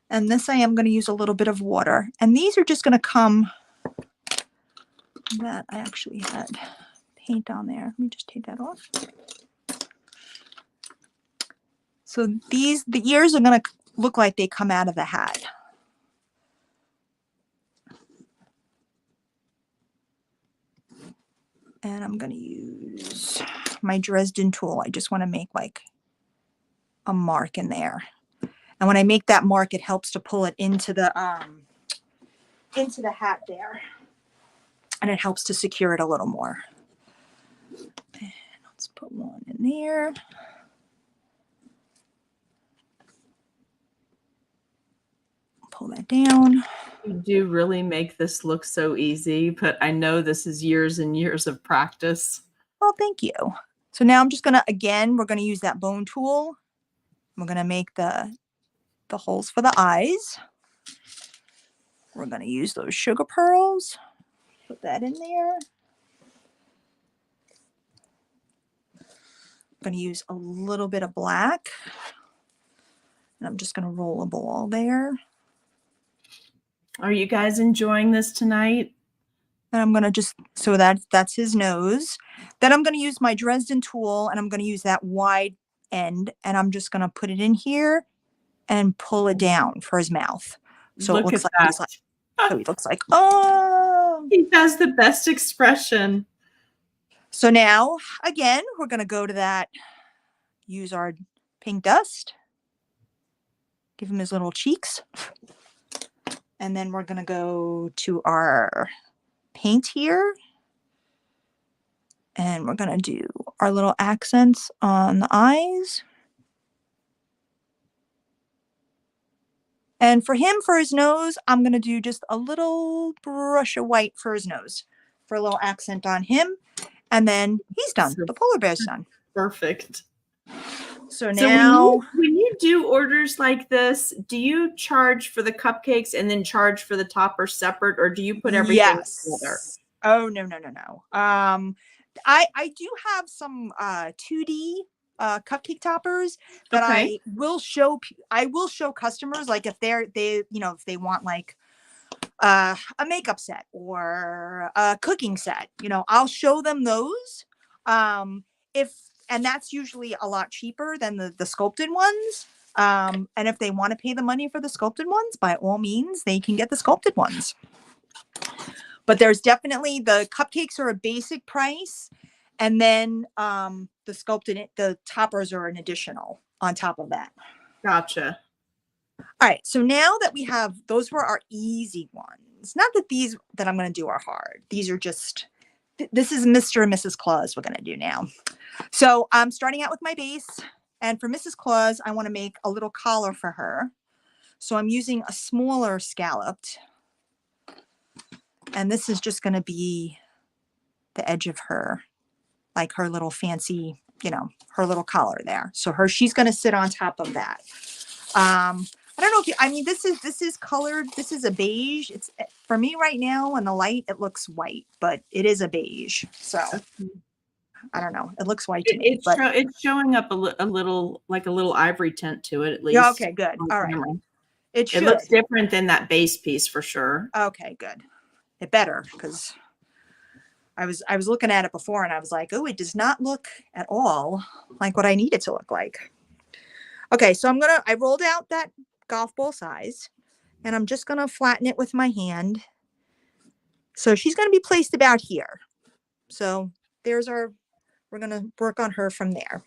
And this I am going to use a little bit of water. And these are just going to come, that I actually had paint on there. Let me just take that off. So the ears are going to look like they come out of the hat. And I'm going to use my Dresden tool. I just want to make like a mark in there. And when I make that mark, it helps to pull it into the hat there. And it helps to secure it a little more. And let's put one in there. Pull that down. You do really make this look so easy, but I know this is years and years of practice. Well, thank you. So now I'm just going to, again, we're going to use that bone tool. We're going to make the holes for the eyes. We're going to use those sugar pearls. Put that in there. I'm going to use a little bit of black. And I'm just going to roll a ball there. Are you guys enjoying this tonight? And I'm going to just, so that's his nose. Then I'm going to use my Dresden tool and I'm going to use that wide end and I'm just going to put it in here and pull it down for his mouth. So Look it looks at like, that. so he looks like, oh. He has the best expression. So now, again, we're going to go to that, use our pink dust, give him his little cheeks. And then we're going to go to our paint here. And we're going to do our little accents on the eyes. And for him, for his nose, I'm going to do just a little brush of white for his nose for a little accent on him. And then he's done. The polar bear's done. Perfect. So now, when you do orders like this, do you charge for the cupcakes and then charge for the topper separate, or do you put everything together? Oh, no. I do have some 2D cupcake toppers that I will show customers, like if if they want like a makeup set or a cooking set, I'll show them those. And that's usually a lot cheaper than the sculpted ones. And if they want to pay the money for the sculpted ones, by all means, they can get the sculpted ones. But there's definitely, the cupcakes are a basic price. And then the toppers are an additional on top of that. Gotcha. All right. So now that we have, those were our easy ones. Not that these that I'm going to do are hard. These are just, this is Mr. and Mrs. Claus we're going to do now. So I'm starting out with my base. And for Mrs. Claus, I want to make a little collar for her. So I'm using a smaller scalloped. And this is just going to be the edge of her, like her little fancy, her little collar there. So she's going to sit on top of that. I don't know if this is colored. This is a beige. It's, for me right now in the light, it looks white, but it is a beige. So I don't know. It looks white to me. It's showing up a little, like a little ivory tint to it, at least. Yeah, okay, good. All right. It looks different than that base piece for sure. Okay, good. It better, because I was looking at it before and I was like, oh, it does not look at all like what I need it to look like. Okay, so I rolled out that golf ball size and I'm just going to flatten it with my hand. So she's going to be placed about here. So we're going to work on her from there.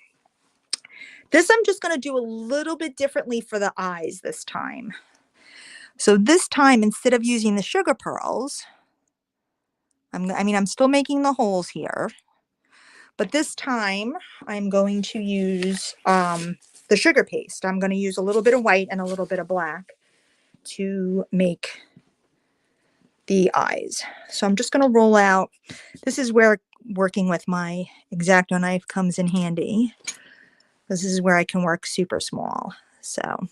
This I'm just going to do a little bit differently for the eyes this time. So this time, instead of using the sugar pearls, I'm still making the holes here, but this time I'm going to use the sugar paste. I'm going to use a little bit of white and a little bit of black to make the eyes. So I'm just going to roll out. This is where working with my X-Acto knife comes in handy. This is where I can work super small. So,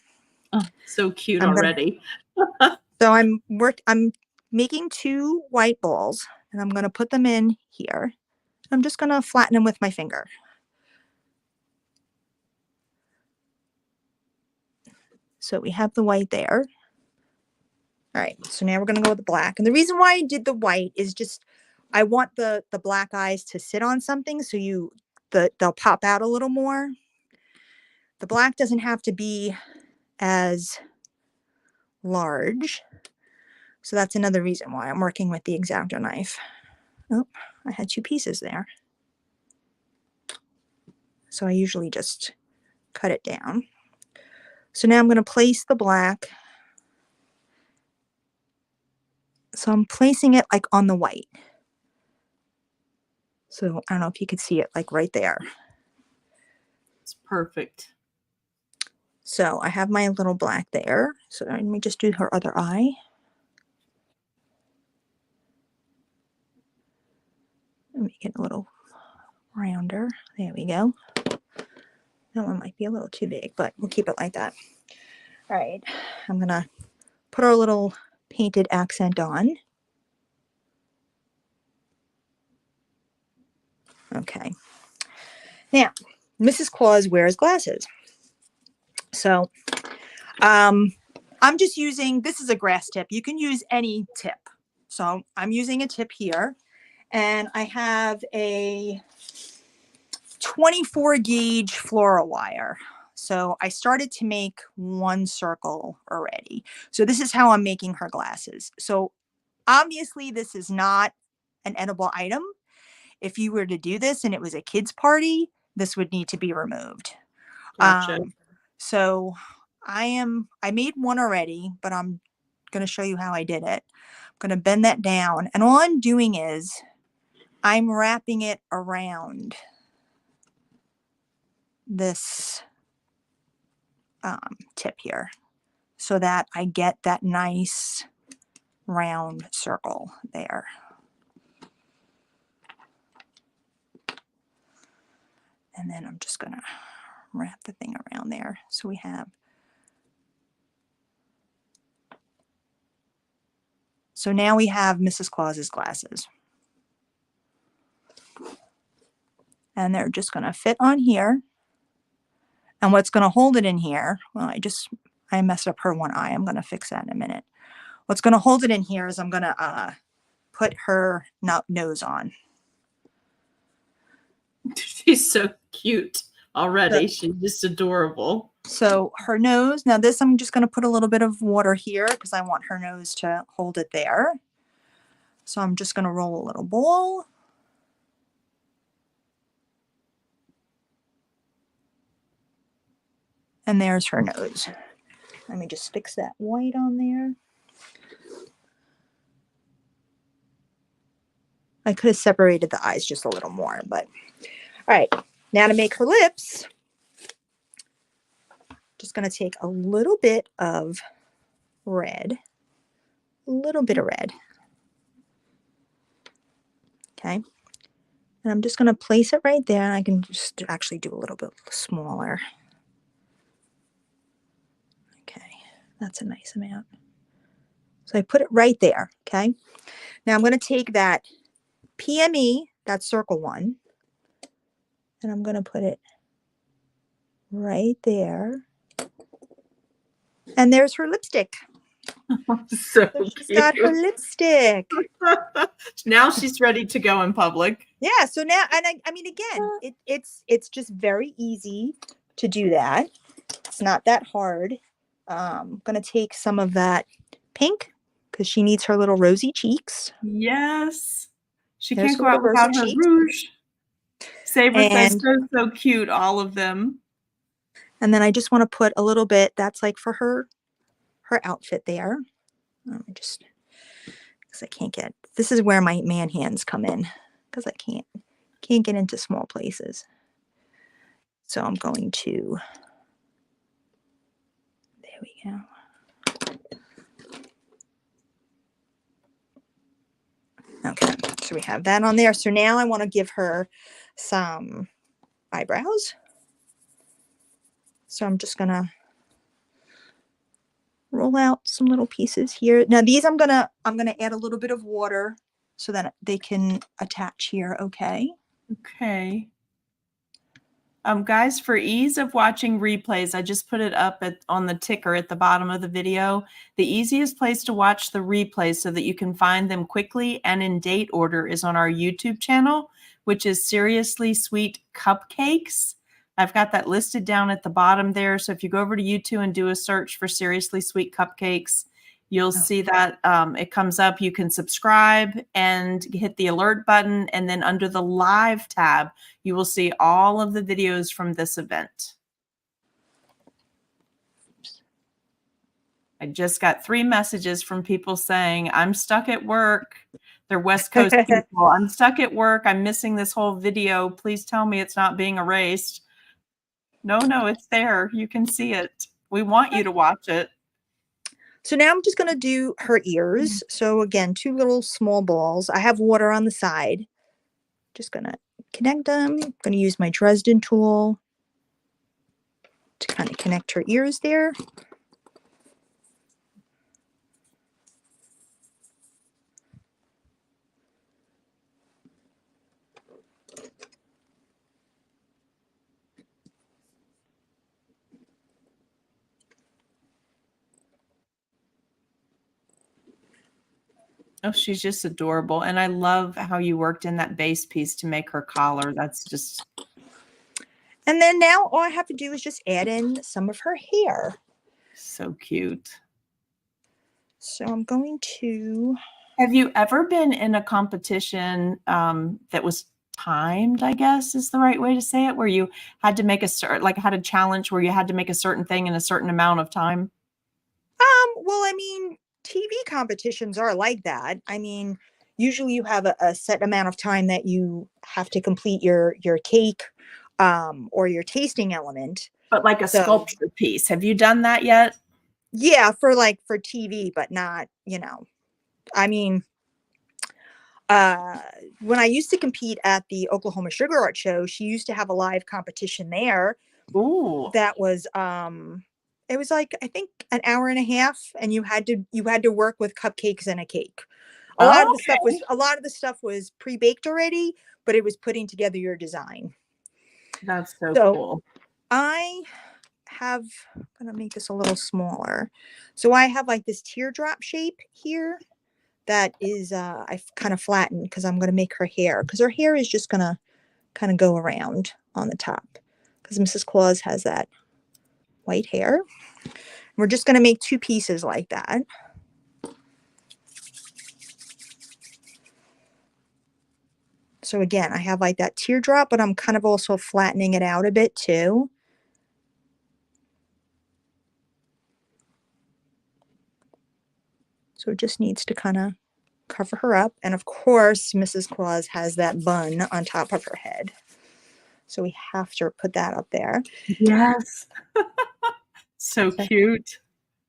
so cute I'm already. so I'm making 2 white balls, and I'm going to put them in here. I'm just going to flatten them with my finger. So we have the white there. All right, so now we're going to go with the black. And the reason why I did the white is just I want the black eyes to sit on something so they'll pop out a little more. The black doesn't have to be as large. So that's another reason why I'm working with the X-Acto knife. Oh, I had 2 pieces there. So I usually just cut it down. So now I'm going to place the black. So I'm placing it like on the white. So I don't know if you could see it like right there. It's perfect. So I have my little black there. So let me just do her other eye. Make it a little rounder. There we go. That one might be a little too big, but we'll keep it like that. All right. I'm going to put our little painted accent on. Okay. Now, Mrs. Claus wears glasses. So I'm just using, this is a grass tip. You can use any tip. So I'm using a tip here. And I have a 24 gauge floral wire. So I started to make 1 circle already. So this is how I'm making her glasses. So obviously this is not an edible item. If you were to do this and it was a kid's party, this would need to be removed. Gotcha. So I made 1 already, but I'm going to show you how I did it. I'm going to bend that down. And all I'm doing is I'm wrapping it around this tip here so that I get that nice round circle there. And then I'm just going to wrap the thing around there. So we have, so now we have Mrs. Claus's glasses. And they're just going to fit on here. And what's going to hold it in here, well, I messed up her 1 eye. I'm going to fix that in a minute. What's going to hold it in here is I'm going to put her nose on. She's so cute already. She's just adorable. So her nose, now this I'm just going to put a little bit of water here because I want her nose to hold it there. So I'm just going to roll a little ball. And there's her nose. Let me just fix that white on there. I could have separated the eyes just a little more, but all right. Now to make her lips, just going to take a little bit of red, a little bit of red. Okay. And I'm just going to place it right there. I can just actually do a little bit smaller. Okay. That's a nice amount. So I put it right there. Okay. Now I'm going to take that PME, that circle one, and I'm going to put it right there. And there's her lipstick. So She's got her lipstick. Now she's ready to go in public. Yeah. So now, and I mean, again, it's just very easy to do that. It's not that hard. I'm going to take some of that pink because she needs her little rosy cheeks. Yes. She There's can't her go out little without rosy her cheeks. rouge. Saber says And- so cute, all of them. And then I just want to put a little bit, that's like for her outfit there. Let me just, because I can't get, this is where my man hands come in because I can't get into small places. So I'm going to, there we go. Okay. So we have that on there. So now I want to give her some eyebrows. So I'm just going to roll out some little pieces here. Now these I'm going to add a little bit of water so that they can attach here. Okay. Okay. Guys, for ease of watching replays, I just put it up on the ticker at the bottom of the video. The easiest place to watch the replays so that you can find them quickly and in date order is on our YouTube channel, which is Seriously Sweet Cupcakes. I've got that listed down at the bottom there. So if you go over to YouTube and do a search for Seriously Sweet Cupcakes, you'll see that it comes up. You can subscribe and hit the alert button. And then under the live tab, you will see all of the videos from this event. I just got 3 messages from people saying, I'm stuck at work. They're West Coast people. I'm stuck at work. I'm missing this whole video. Please tell me it's not being erased. No, it's there. You can see it. We want you to watch it. So now I'm just going to do her ears. So again, 2 little small balls. I have water on the side. Just going to connect them. I'm going to use my Dresden tool to kind of connect her ears there. Oh, she's just adorable. And I love how you worked in that base piece to make her collar. That's just... And then now all I have to do is just add in some of her hair. So cute. So I'm going to... Have you ever been in a competition that was timed, I guess is the right way to say it, where you had to make had a challenge where you had to make a certain thing in a certain amount of time? Well, I mean, TV competitions are like that. I mean, usually you have a set amount of time that you have to complete your cake or your tasting element. But like a sculpture piece. Have you done that yet? Yeah, for TV, but not, I mean, when I used to compete at the Oklahoma Sugar Art Show, she used to have a live competition there. Ooh. That was it was I think an hour and a half, and you had to work with cupcakes and a cake. A lot of the stuff was pre-baked already, but it was putting together your design. That's so cool. I'm gonna make this a little smaller. So I have this teardrop shape here that is I've kind of flattened because I'm gonna make her hair, because her hair is just gonna kind of go around on the top because Mrs. Claus has that white hair. We're just going to make 2 pieces like that. So again, I have that teardrop, but I'm kind of also flattening it out a bit too. So it just needs to kind of cover her up. And of course, Mrs. Claus has that bun on top of her head. So we have to put that up there. Yes. So cute.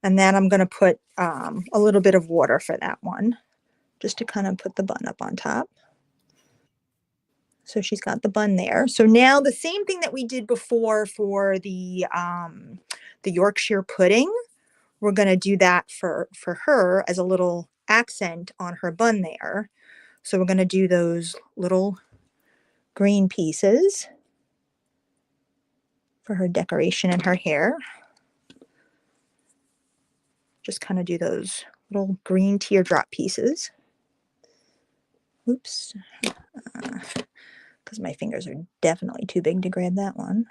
And then I'm going to put a little bit of water for that one, just to kind of put the bun up on top. So she's got the bun there. So now the same thing that we did before for the Yorkshire pudding, we're going to do that for her as a little accent on her bun there. So we're going to do those little green pieces for her decoration and her hair. Just kind of do those little green teardrop pieces. Oops. Because my fingers are definitely too big to grab that one.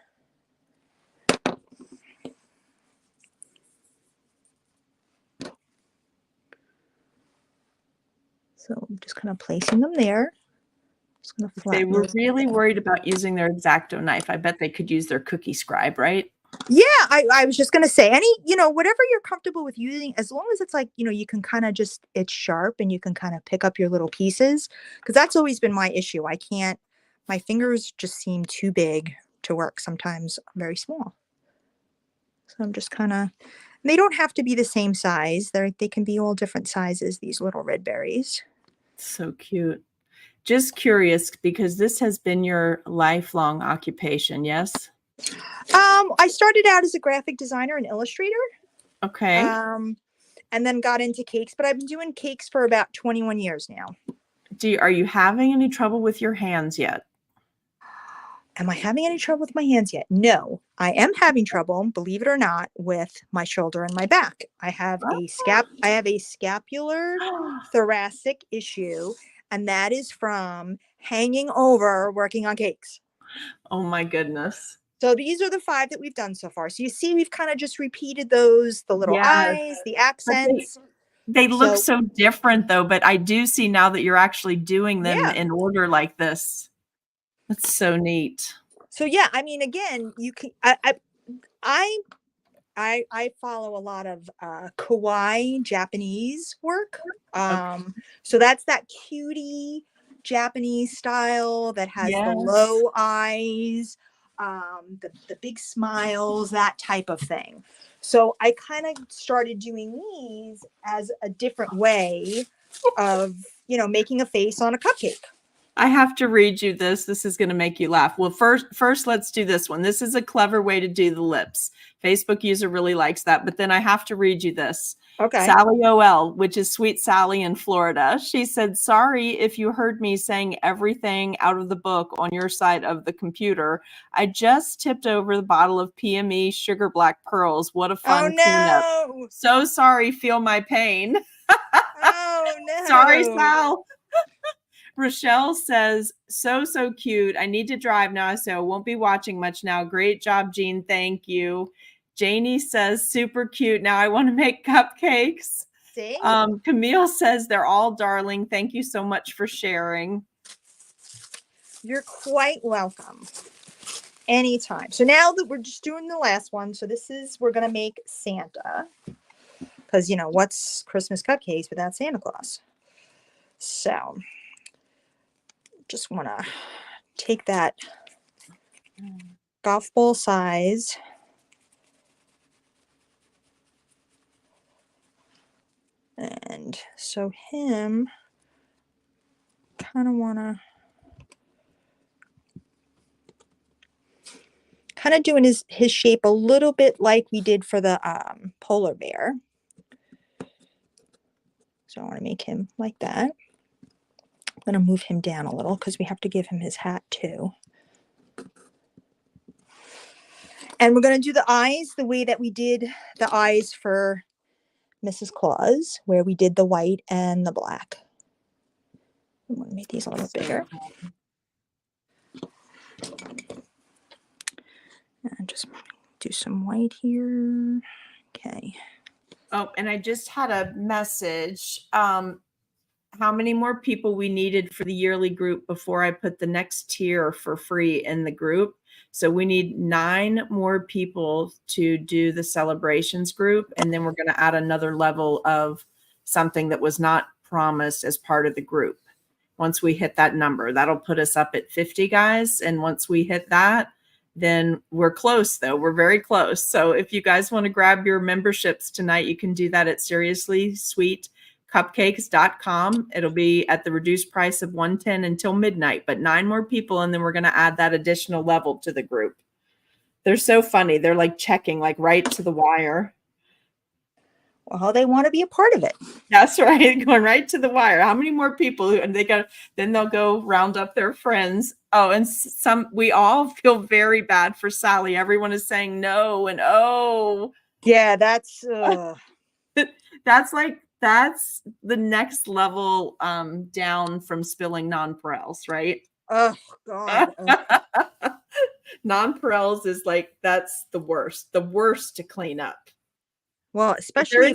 So I'm just kind of placing them there. Just gonna they were really worried about using their X-Acto knife. I bet they could use their cookie scribe, right? Yeah, I was just gonna say, whatever you're comfortable with using, as long as it's you can kind of it's sharp and you can kind of pick up your little pieces, because that's always been my issue. My fingers just seem too big to work. Sometimes very small. So I'm just kind of, they don't have to be the same size. They can be all different sizes, these little red berries. So cute. Just curious, because this has been your lifelong occupation, yes? I started out as a graphic designer and illustrator. Okay. And then got into cakes, but I've been doing cakes for about 21 years now. Are you having any trouble with your hands yet? Am I having any trouble with my hands yet? No, I am having trouble, believe it or not, with my shoulder and my back. I have a scapular thoracic issue, and that is from hanging over working on cakes. Oh my goodness. So these are the 5 that we've done so far. So you see, we've kind of just repeated those, the little eyes, the accents. They look so different though, but I do see now that you're actually doing them in order like this. That's so neat. So yeah, I mean, again, you can, I follow a lot of kawaii Japanese work. So that's that cutie Japanese style that has the low eyes, the big smiles, that type of thing. So I kind of started doing these as a different way of, making a face on a cupcake. I have to read you this. This is going to make you laugh. Well, first, let's do this one. This is a clever way to do the lips. Facebook user really likes that. But then I have to read you this. Okay. Sally OL, which is Sweet Sally in Florida. She said, sorry if you heard me saying everything out of the book on your side of the computer. I just tipped over the bottle of PME Sugar Black Pearls. What a fun cleanup. So sorry. Feel my pain. Oh, no. Sorry, Sal. Rochelle says, so cute. I need to drive now, so I won't be watching much now. Great job, Jean. Thank you. Janie says, super cute. Now I want to make cupcakes. See? Camille says, they're all darling. Thank you so much for sharing. You're quite welcome. Anytime. So now that we're just doing the last one, so we're going to make Santa. Because, what's Christmas cupcakes without Santa Claus? So just want to take that golf ball size and so him kind of want to doing his shape a little bit like we did for the polar bear. So I want to make him like that. I'm going to move him down a little because we have to give him his hat too. And we're going to do the eyes the way that we did the eyes for Mrs. Claus, where we did the white and the black. I'm going to make these a little bigger. And just do some white here. Okay. Oh, and I just had a message. How many more people we needed for the yearly group before I put the next tier for free in the group. So we need 9 more people to do the celebrations group. And then we're going to add another level of something that was not promised as part of the group. Once we hit that number, that'll put us up at 50 guys. And once we hit that, then we're close though. We're very close. So if you guys want to grab your memberships tonight, you can do that at SeriouslySweetCupcakes.com. It'll be at the reduced price of $110 until midnight, but 9 more people. And then we're going to add that additional level to the group. They're so funny. They're like checking, like right to the wire. Well, they want to be a part of it. That's right. Going right to the wire. How many more people? And then they'll go round up their friends. Oh, and we all feel very bad for Sally. Everyone is saying no and oh. Yeah, that's that's the next level down from spilling nonpareils, right? Oh God. Nonpareils is like, that's the worst to clean up. Well, especially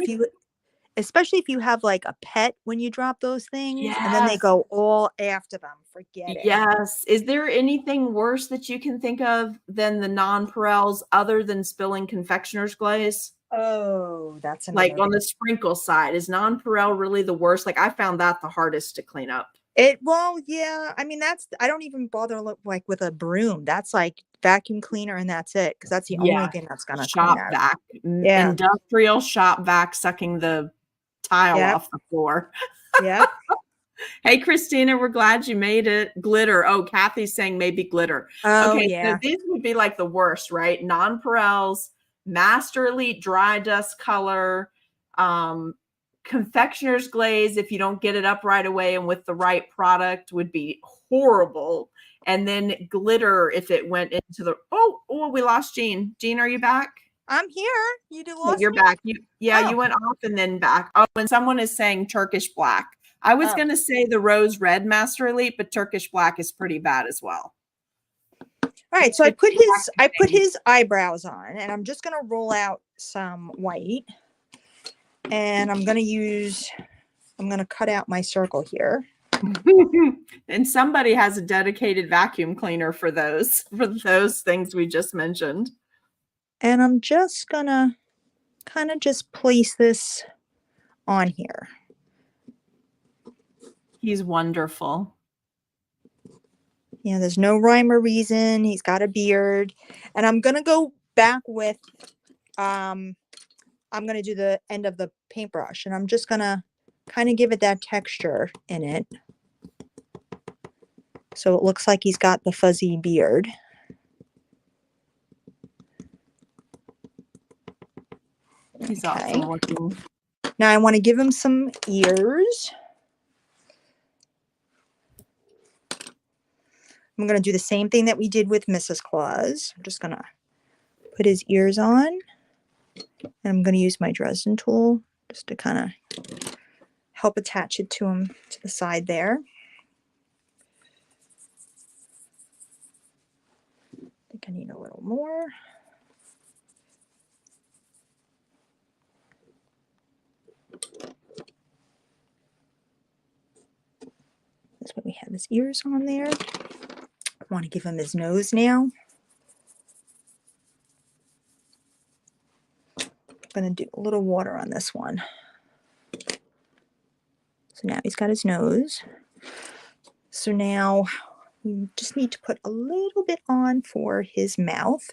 if you have like a pet when you drop those things, and then they go all after them. Forget it. Yes. Is there anything worse that you can think of than the nonpareils other than spilling confectioner's glaze? Oh, that's like on the sprinkle side. Is nonpareil really the worst? Like I found that the hardest to clean up. Yeah. I mean, I don't even bother like with a broom. That's like vacuum cleaner and that's it. Cause that's the only thing that's gonna shop clean vac. Yeah. Industrial shop vac sucking the tile off the floor. Yeah. Hey, Christina, we're glad you made it. Glitter. Oh, Kathy's saying maybe glitter. Oh, Okay, yeah. so these would be like the worst, right? Nonpareils, Master Elite Dry Dust Color, confectioner's glaze, if you don't get it up right away and with the right product, would be horrible. And then glitter if it went into the we lost Jean. Jean, are you back? I'm here. You do Yeah, lost you're me? back. Oh. You went off and then back. Oh, and someone is saying Turkish black. I was Oh. gonna say the rose red Master Elite, but Turkish black is pretty bad as well. All right, so I put his eyebrows on, and I'm just gonna roll out some white, and I'm gonna cut out my circle here. And somebody has a dedicated vacuum cleaner for those things we just mentioned. And I'm just gonna kind of just place this on here. He's wonderful. Yeah, there's no rhyme or reason. He's got a beard. And I'm gonna go back with I'm gonna do the end of the paintbrush, and I'm just gonna kind of give it that texture in it. So it looks like he's got the fuzzy beard. He's awesome looking. Now I want to give him some ears. I'm going to do the same thing that we did with Mrs. Claus. I'm just going to put his ears on. And I'm going to use my Dresden tool just to kind of help attach it to him to the side there. I think I need a little more. That's what we have his ears on there. I want to give him his nose now. I'm going to do a little water on this one. So now he's got his nose. So now we just need to put a little bit on for his mouth.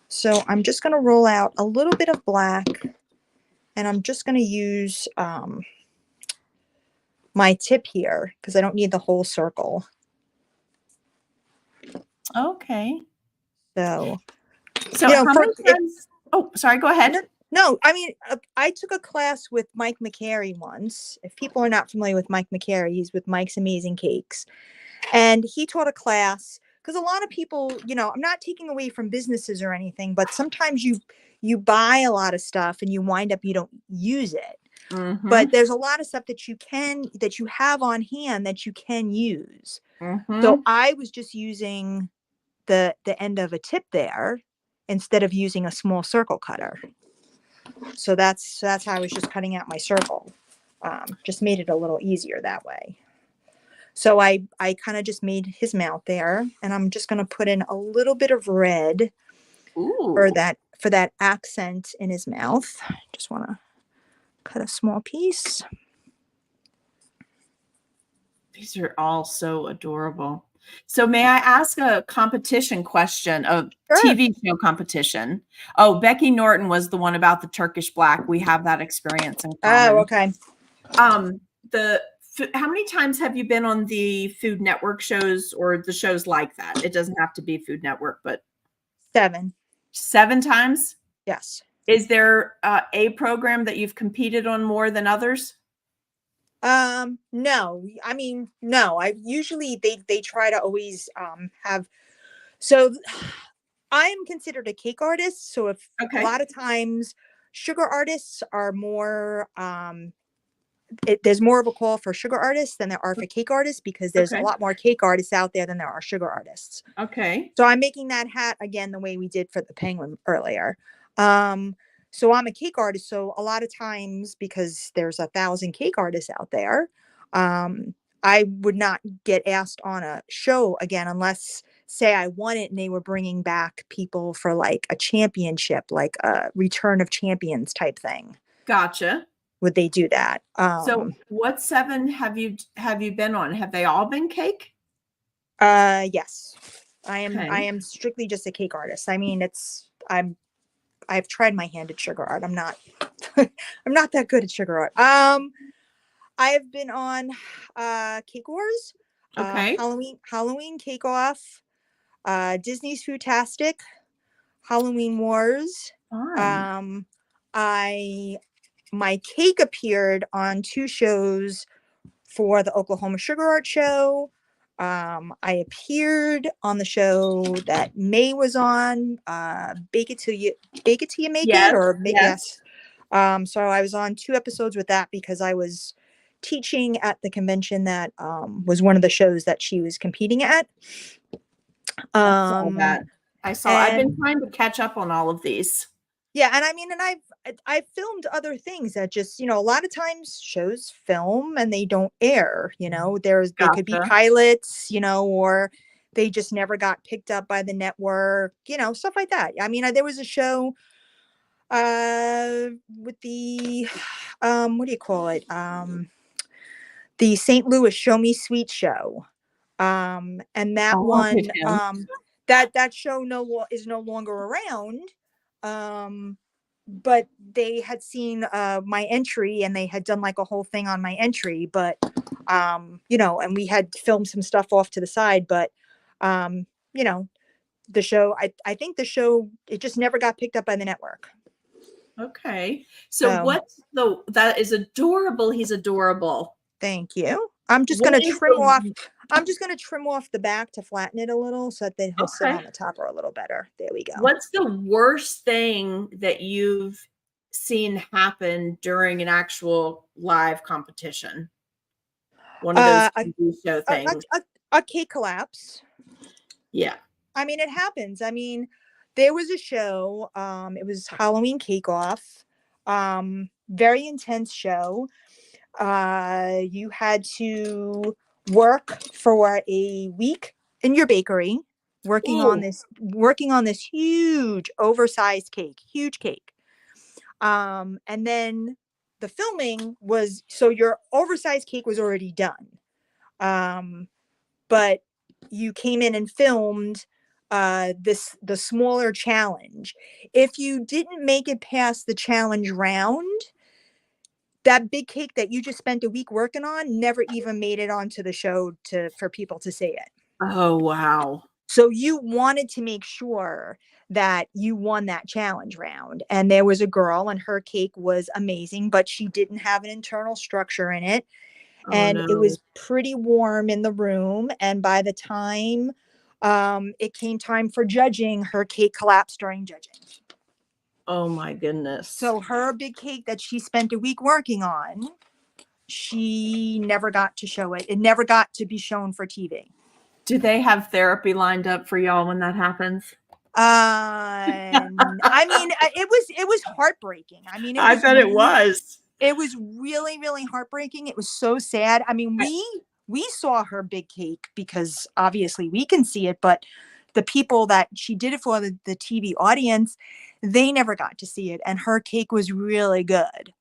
So I'm just going to roll out a little bit of black, and I'm just going to use my tip here because I don't need the whole circle. Okay. So how many times? Oh, sorry. Go ahead. No, I mean, I took a class with Mike McCary once. If people are not familiar with Mike McCary, he's with Mike's Amazing Cakes. And he taught a class because a lot of people, I'm not taking away from businesses or anything, but sometimes you buy a lot of stuff and you wind up, you don't use it. Mm-hmm. But there's a lot of stuff that you have on hand that you can use. Mm-hmm. So I was just using the end of a tip there instead of using a small circle cutter. So that's how I was just cutting out my circle. Just made it a little easier that way. So I kind of just made his mouth there, and I'm just going to put in a little bit of red for that accent in his mouth. Just want to cut a small piece. These are all so adorable. So may I ask a competition question, a Sure. TV show competition? Oh, Becky Norton was the one about the Turkish black. We have that experience in common. Oh, okay. How many times have you been on the Food Network shows or the shows like that? It doesn't have to be Food Network, but 7. 7 times? Yes. Is there a program that you've competed on more than others? No, I mean, no, I usually they try to always have, so I am considered a cake artist. So if a lot of times sugar artists are more, there's more of a call for sugar artists than there are for cake artists because there's a lot more cake artists out there than there are sugar artists. Okay. So I'm making that hat again, the way we did for the penguin earlier. So I'm a cake artist. So a lot of times, because there's 1,000 cake artists out there, I would not get asked on a show again, unless say I won it and they were bringing back people for like a championship, like a Return of Champions type thing. Gotcha. Would they do that? So what 7 have you been on? Have they all been cake? Yes. I am. Okay. I am strictly just a cake artist. I mean, I've tried my hand at sugar art. I'm not I'm not that good at sugar art. I have been on Cake Wars, Okay. Halloween Cake Off, Disney's Foodtastic, Halloween Wars. Fun. My cake appeared on 2 shows for the Oklahoma Sugar Art Show. I appeared on the show that May was on, Bake It Till You Make It, Yes. or Yes. So I was on 2 episodes with that because I was teaching at the convention that was one of the shows that she was competing at. I saw that. I've been And trying to catch up on all of these. yeah, and I mean, and I've filmed other things that just, a lot of times shows film and they don't air, they could be Gotcha. pilots, or they just never got picked up by the network, stuff like that. I mean, there was a show with the what do you call it? The St. Louis Show Me Sweet show. And that Oh, one, him. that show is no longer around. But they had seen my entry and they had done like a whole thing on my entry, but and we had filmed some stuff off to the side, but the show, I think the show, it just never got picked up by the network. Okay. So that is adorable. He's adorable. Thank you. I'm just going to trim off the back to flatten it a little so that he'll sit on the topper a little better. There we go. What's the worst thing that you've seen happen during an actual live competition? One of those TV show things. A cake collapse. Yeah. I mean, it happens. I mean, there was a show, it was Halloween Cake Off, very intense show. You had to work for a week in your bakery, working on this huge oversized cake, huge cake. And then the filming was, so your oversized cake was already done. But you came in and filmed the smaller challenge. If you didn't make it past the challenge round, that big cake that you just spent a week working on never even made it onto the show for people to see it. Oh, wow. So you wanted to make sure that you won that challenge round. And there was a girl and her cake was amazing, but she didn't have an internal structure in it. And it was pretty warm in the room. And by the time it came time for judging, her cake collapsed during judging. Oh my goodness. So her big cake that she spent a week working on, she never got to show it. It never got to be shown for TV. Do they have therapy lined up for y'all when that happens? I mean, it was heartbreaking. I mean, I bet it was. It was really, really heartbreaking. It was so sad. I mean, we saw her big cake because obviously we can see it, but the people that she did it for, the TV audience, they never got to see it. And her cake was really good.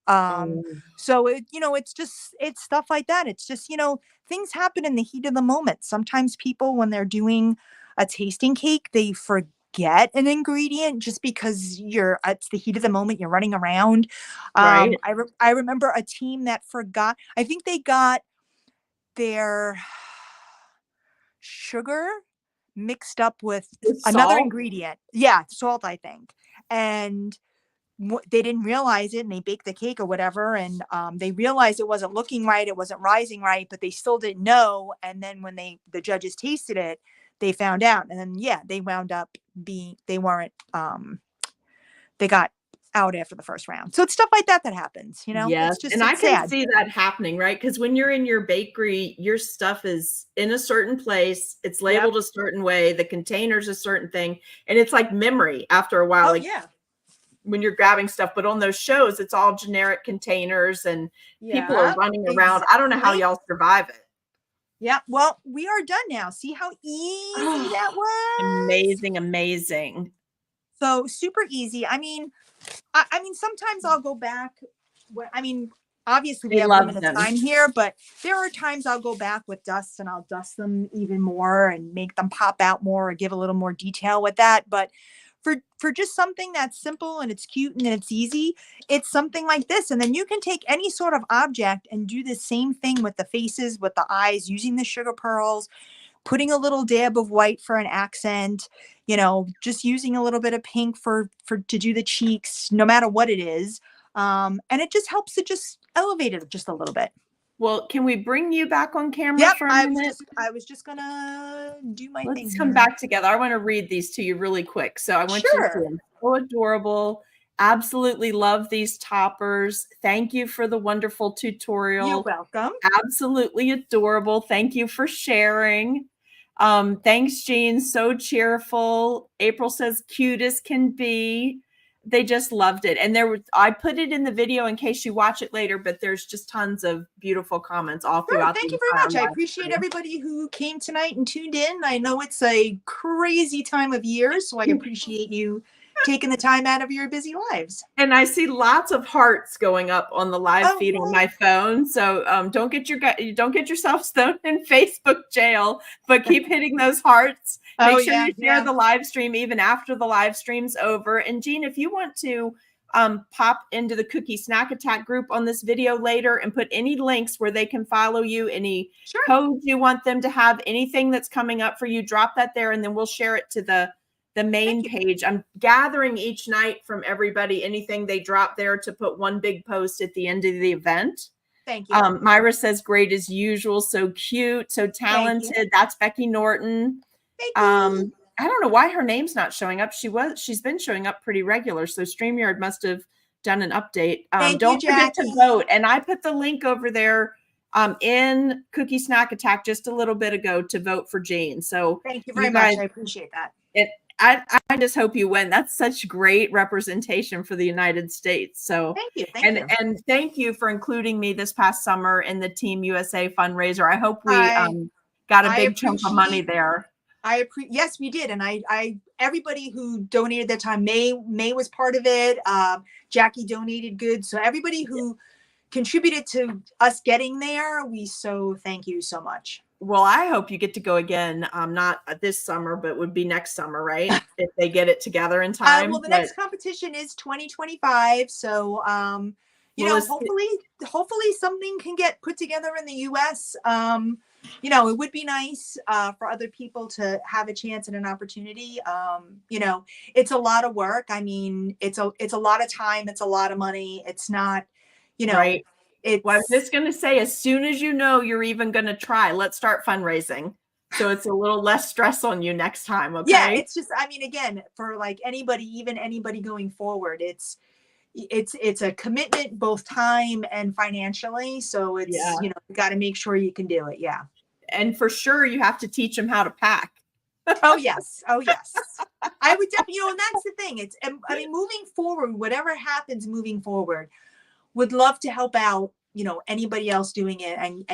So it's stuff like that. It's just, things happen in the heat of the moment. Sometimes people, when they're doing a tasting cake, they forget an ingredient just because it's the heat of the moment, you're running around. Right. I remember a team that forgot, I think they got their sugar mixed up with another ingredient. Yeah, salt, I think. And they didn't realize it and they baked the cake or whatever. And they realized it wasn't looking right. It wasn't rising right, but they still didn't know. And then when the judges tasted it, they found out. And then, they wound up they got out after the first round. So it's stuff like that happens, Yes. It's I can sad. see that happening, right? Because when you're in your bakery, your stuff is in a certain place. It's labeled a certain way. The container's a certain thing. And it's like memory after a while. When you're grabbing stuff, but on those shows, it's all generic containers and people are running around. I don't know how y'all survive it. Yeah. Well, we are done now. See how easy that was? Amazing. Amazing. So super easy. I mean, sometimes I'll go back. Obviously we have limited time here, but there are times I'll go back with dust and I'll dust them even more and make them pop out more or give a little more detail with that. But for just something that's simple and it's cute and it's easy, it's something like this. And then you can take any sort of object and do the same thing with the faces, with the eyes, using the sugar pearls, putting a little dab of white for an accent, just using a little bit of pink to do the cheeks, no matter what it is. And it just helps to just elevate it just a little bit. Well, can we bring you back on camera Yep, for a minute? I was just gonna do my thing. Let's come back together. I want to read these to you really quick. So I want you to see them. So adorable. Absolutely love these toppers. Thank you for the wonderful tutorial. You're welcome. Absolutely adorable. Thank you for sharing. Thanks, Jean. So cheerful. April says cute as can be. They just loved it. And I put it in the video in case you watch it later, but there's just tons of beautiful comments all throughout. Thank you very much. I appreciate everybody who came tonight and tuned in. I know it's a crazy time of year, so I appreciate you taking the time out of your busy lives. And I see lots of hearts going up on the live feed on my phone. So don't get yourself thrown in Facebook jail, but keep hitting those hearts. Make sure you share the live stream even after the live stream's over. And Jean, if you want to pop into the Cookie Snack Attack group on this video later and put any links where they can follow you, any codes you want them to have, anything that's coming up for you, drop that there, and then we'll share it to the main page. I'm gathering each night from everybody anything they drop there to put one big post at the end of the event. Thank you. Myra says great as usual, so cute, so talented. That's Becky Norton. Thank you. I don't know why her name's not showing up. She's been showing up pretty regular, so StreamYard must have done an update. Don't forget to vote. And I put the link over there in Cookie Snack Attack just a little bit ago to vote for Jean. So thank you very much. I appreciate that. I just hope you win. That's such great representation for the United States. So thank you. And thank you for including me this past summer in the Team USA fundraiser. I hope we got a big chunk of money there. Yes, we did. And I everybody who donated their time, May was part of it. Jackie donated goods. So everybody who contributed to us getting there, we thank you so much. Well, I hope you get to go again. Not this summer, but would be next summer, right? If they get it together in time. Well, the next competition is 2025. So, hopefully something can get put together in the US. It would be nice for other people to have a chance and an opportunity. It's a lot of work. I mean, it's a lot of time. It's a lot of money. It's not, right. I was just going to say, as soon as you know you're even going to try, let's start fundraising. So it's a little less stress on you next time. Okay. Yeah. It's just, again, for like even anybody going forward, it's a commitment, both time and financially. So it's, you got to make sure you can do it. Yeah. And for sure, you have to teach them how to pack. Oh, yes. I would definitely, and that's the thing. Moving forward, whatever happens moving forward, would love to help out, anybody else doing it and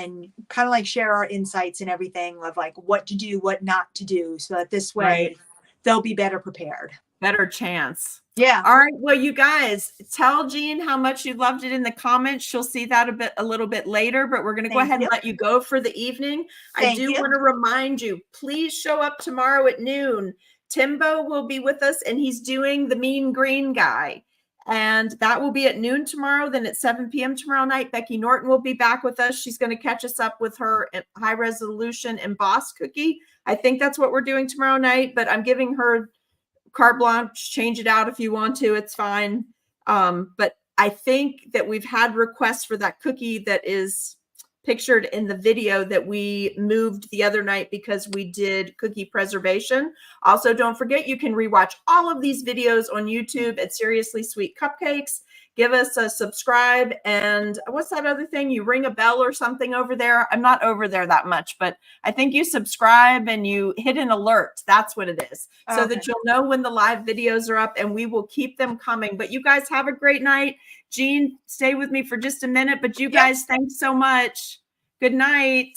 kind of like share our insights and everything of like what to do, what not to do, so that this way they'll be better prepared. Better chance. Yeah. All right. Well, you guys, tell Jean how much you loved it in the comments. She'll see that a little bit later, but we're going to go ahead and let you go for the evening. I do want to remind you, please show up tomorrow at noon. Timbo will be with us and he's doing the Mean Green Guy. And that will be at noon tomorrow. Then at 7 p.m. tomorrow night, Becky Norton will be back with us. She's going to catch us up with her high resolution embossed cookie. I think that's what we're doing tomorrow night, but I'm giving her carte blanche. Change it out if you want to. It's fine. But I think that we've had requests for that cookie that is pictured in the video that we moved the other night because we did cookie preservation. Also, don't forget, you can rewatch all of these videos on YouTube at Seriously Sweet Cupcakes. Give us a subscribe. And what's that other thing? You ring a bell or something over there. I'm not over there that much, but I think you subscribe and you hit an alert. That's what it is. So that you'll know when the live videos are up, and we will keep them coming. But you guys have a great night. Jean, stay with me for just a minute, but you guys, thanks so much. Good night.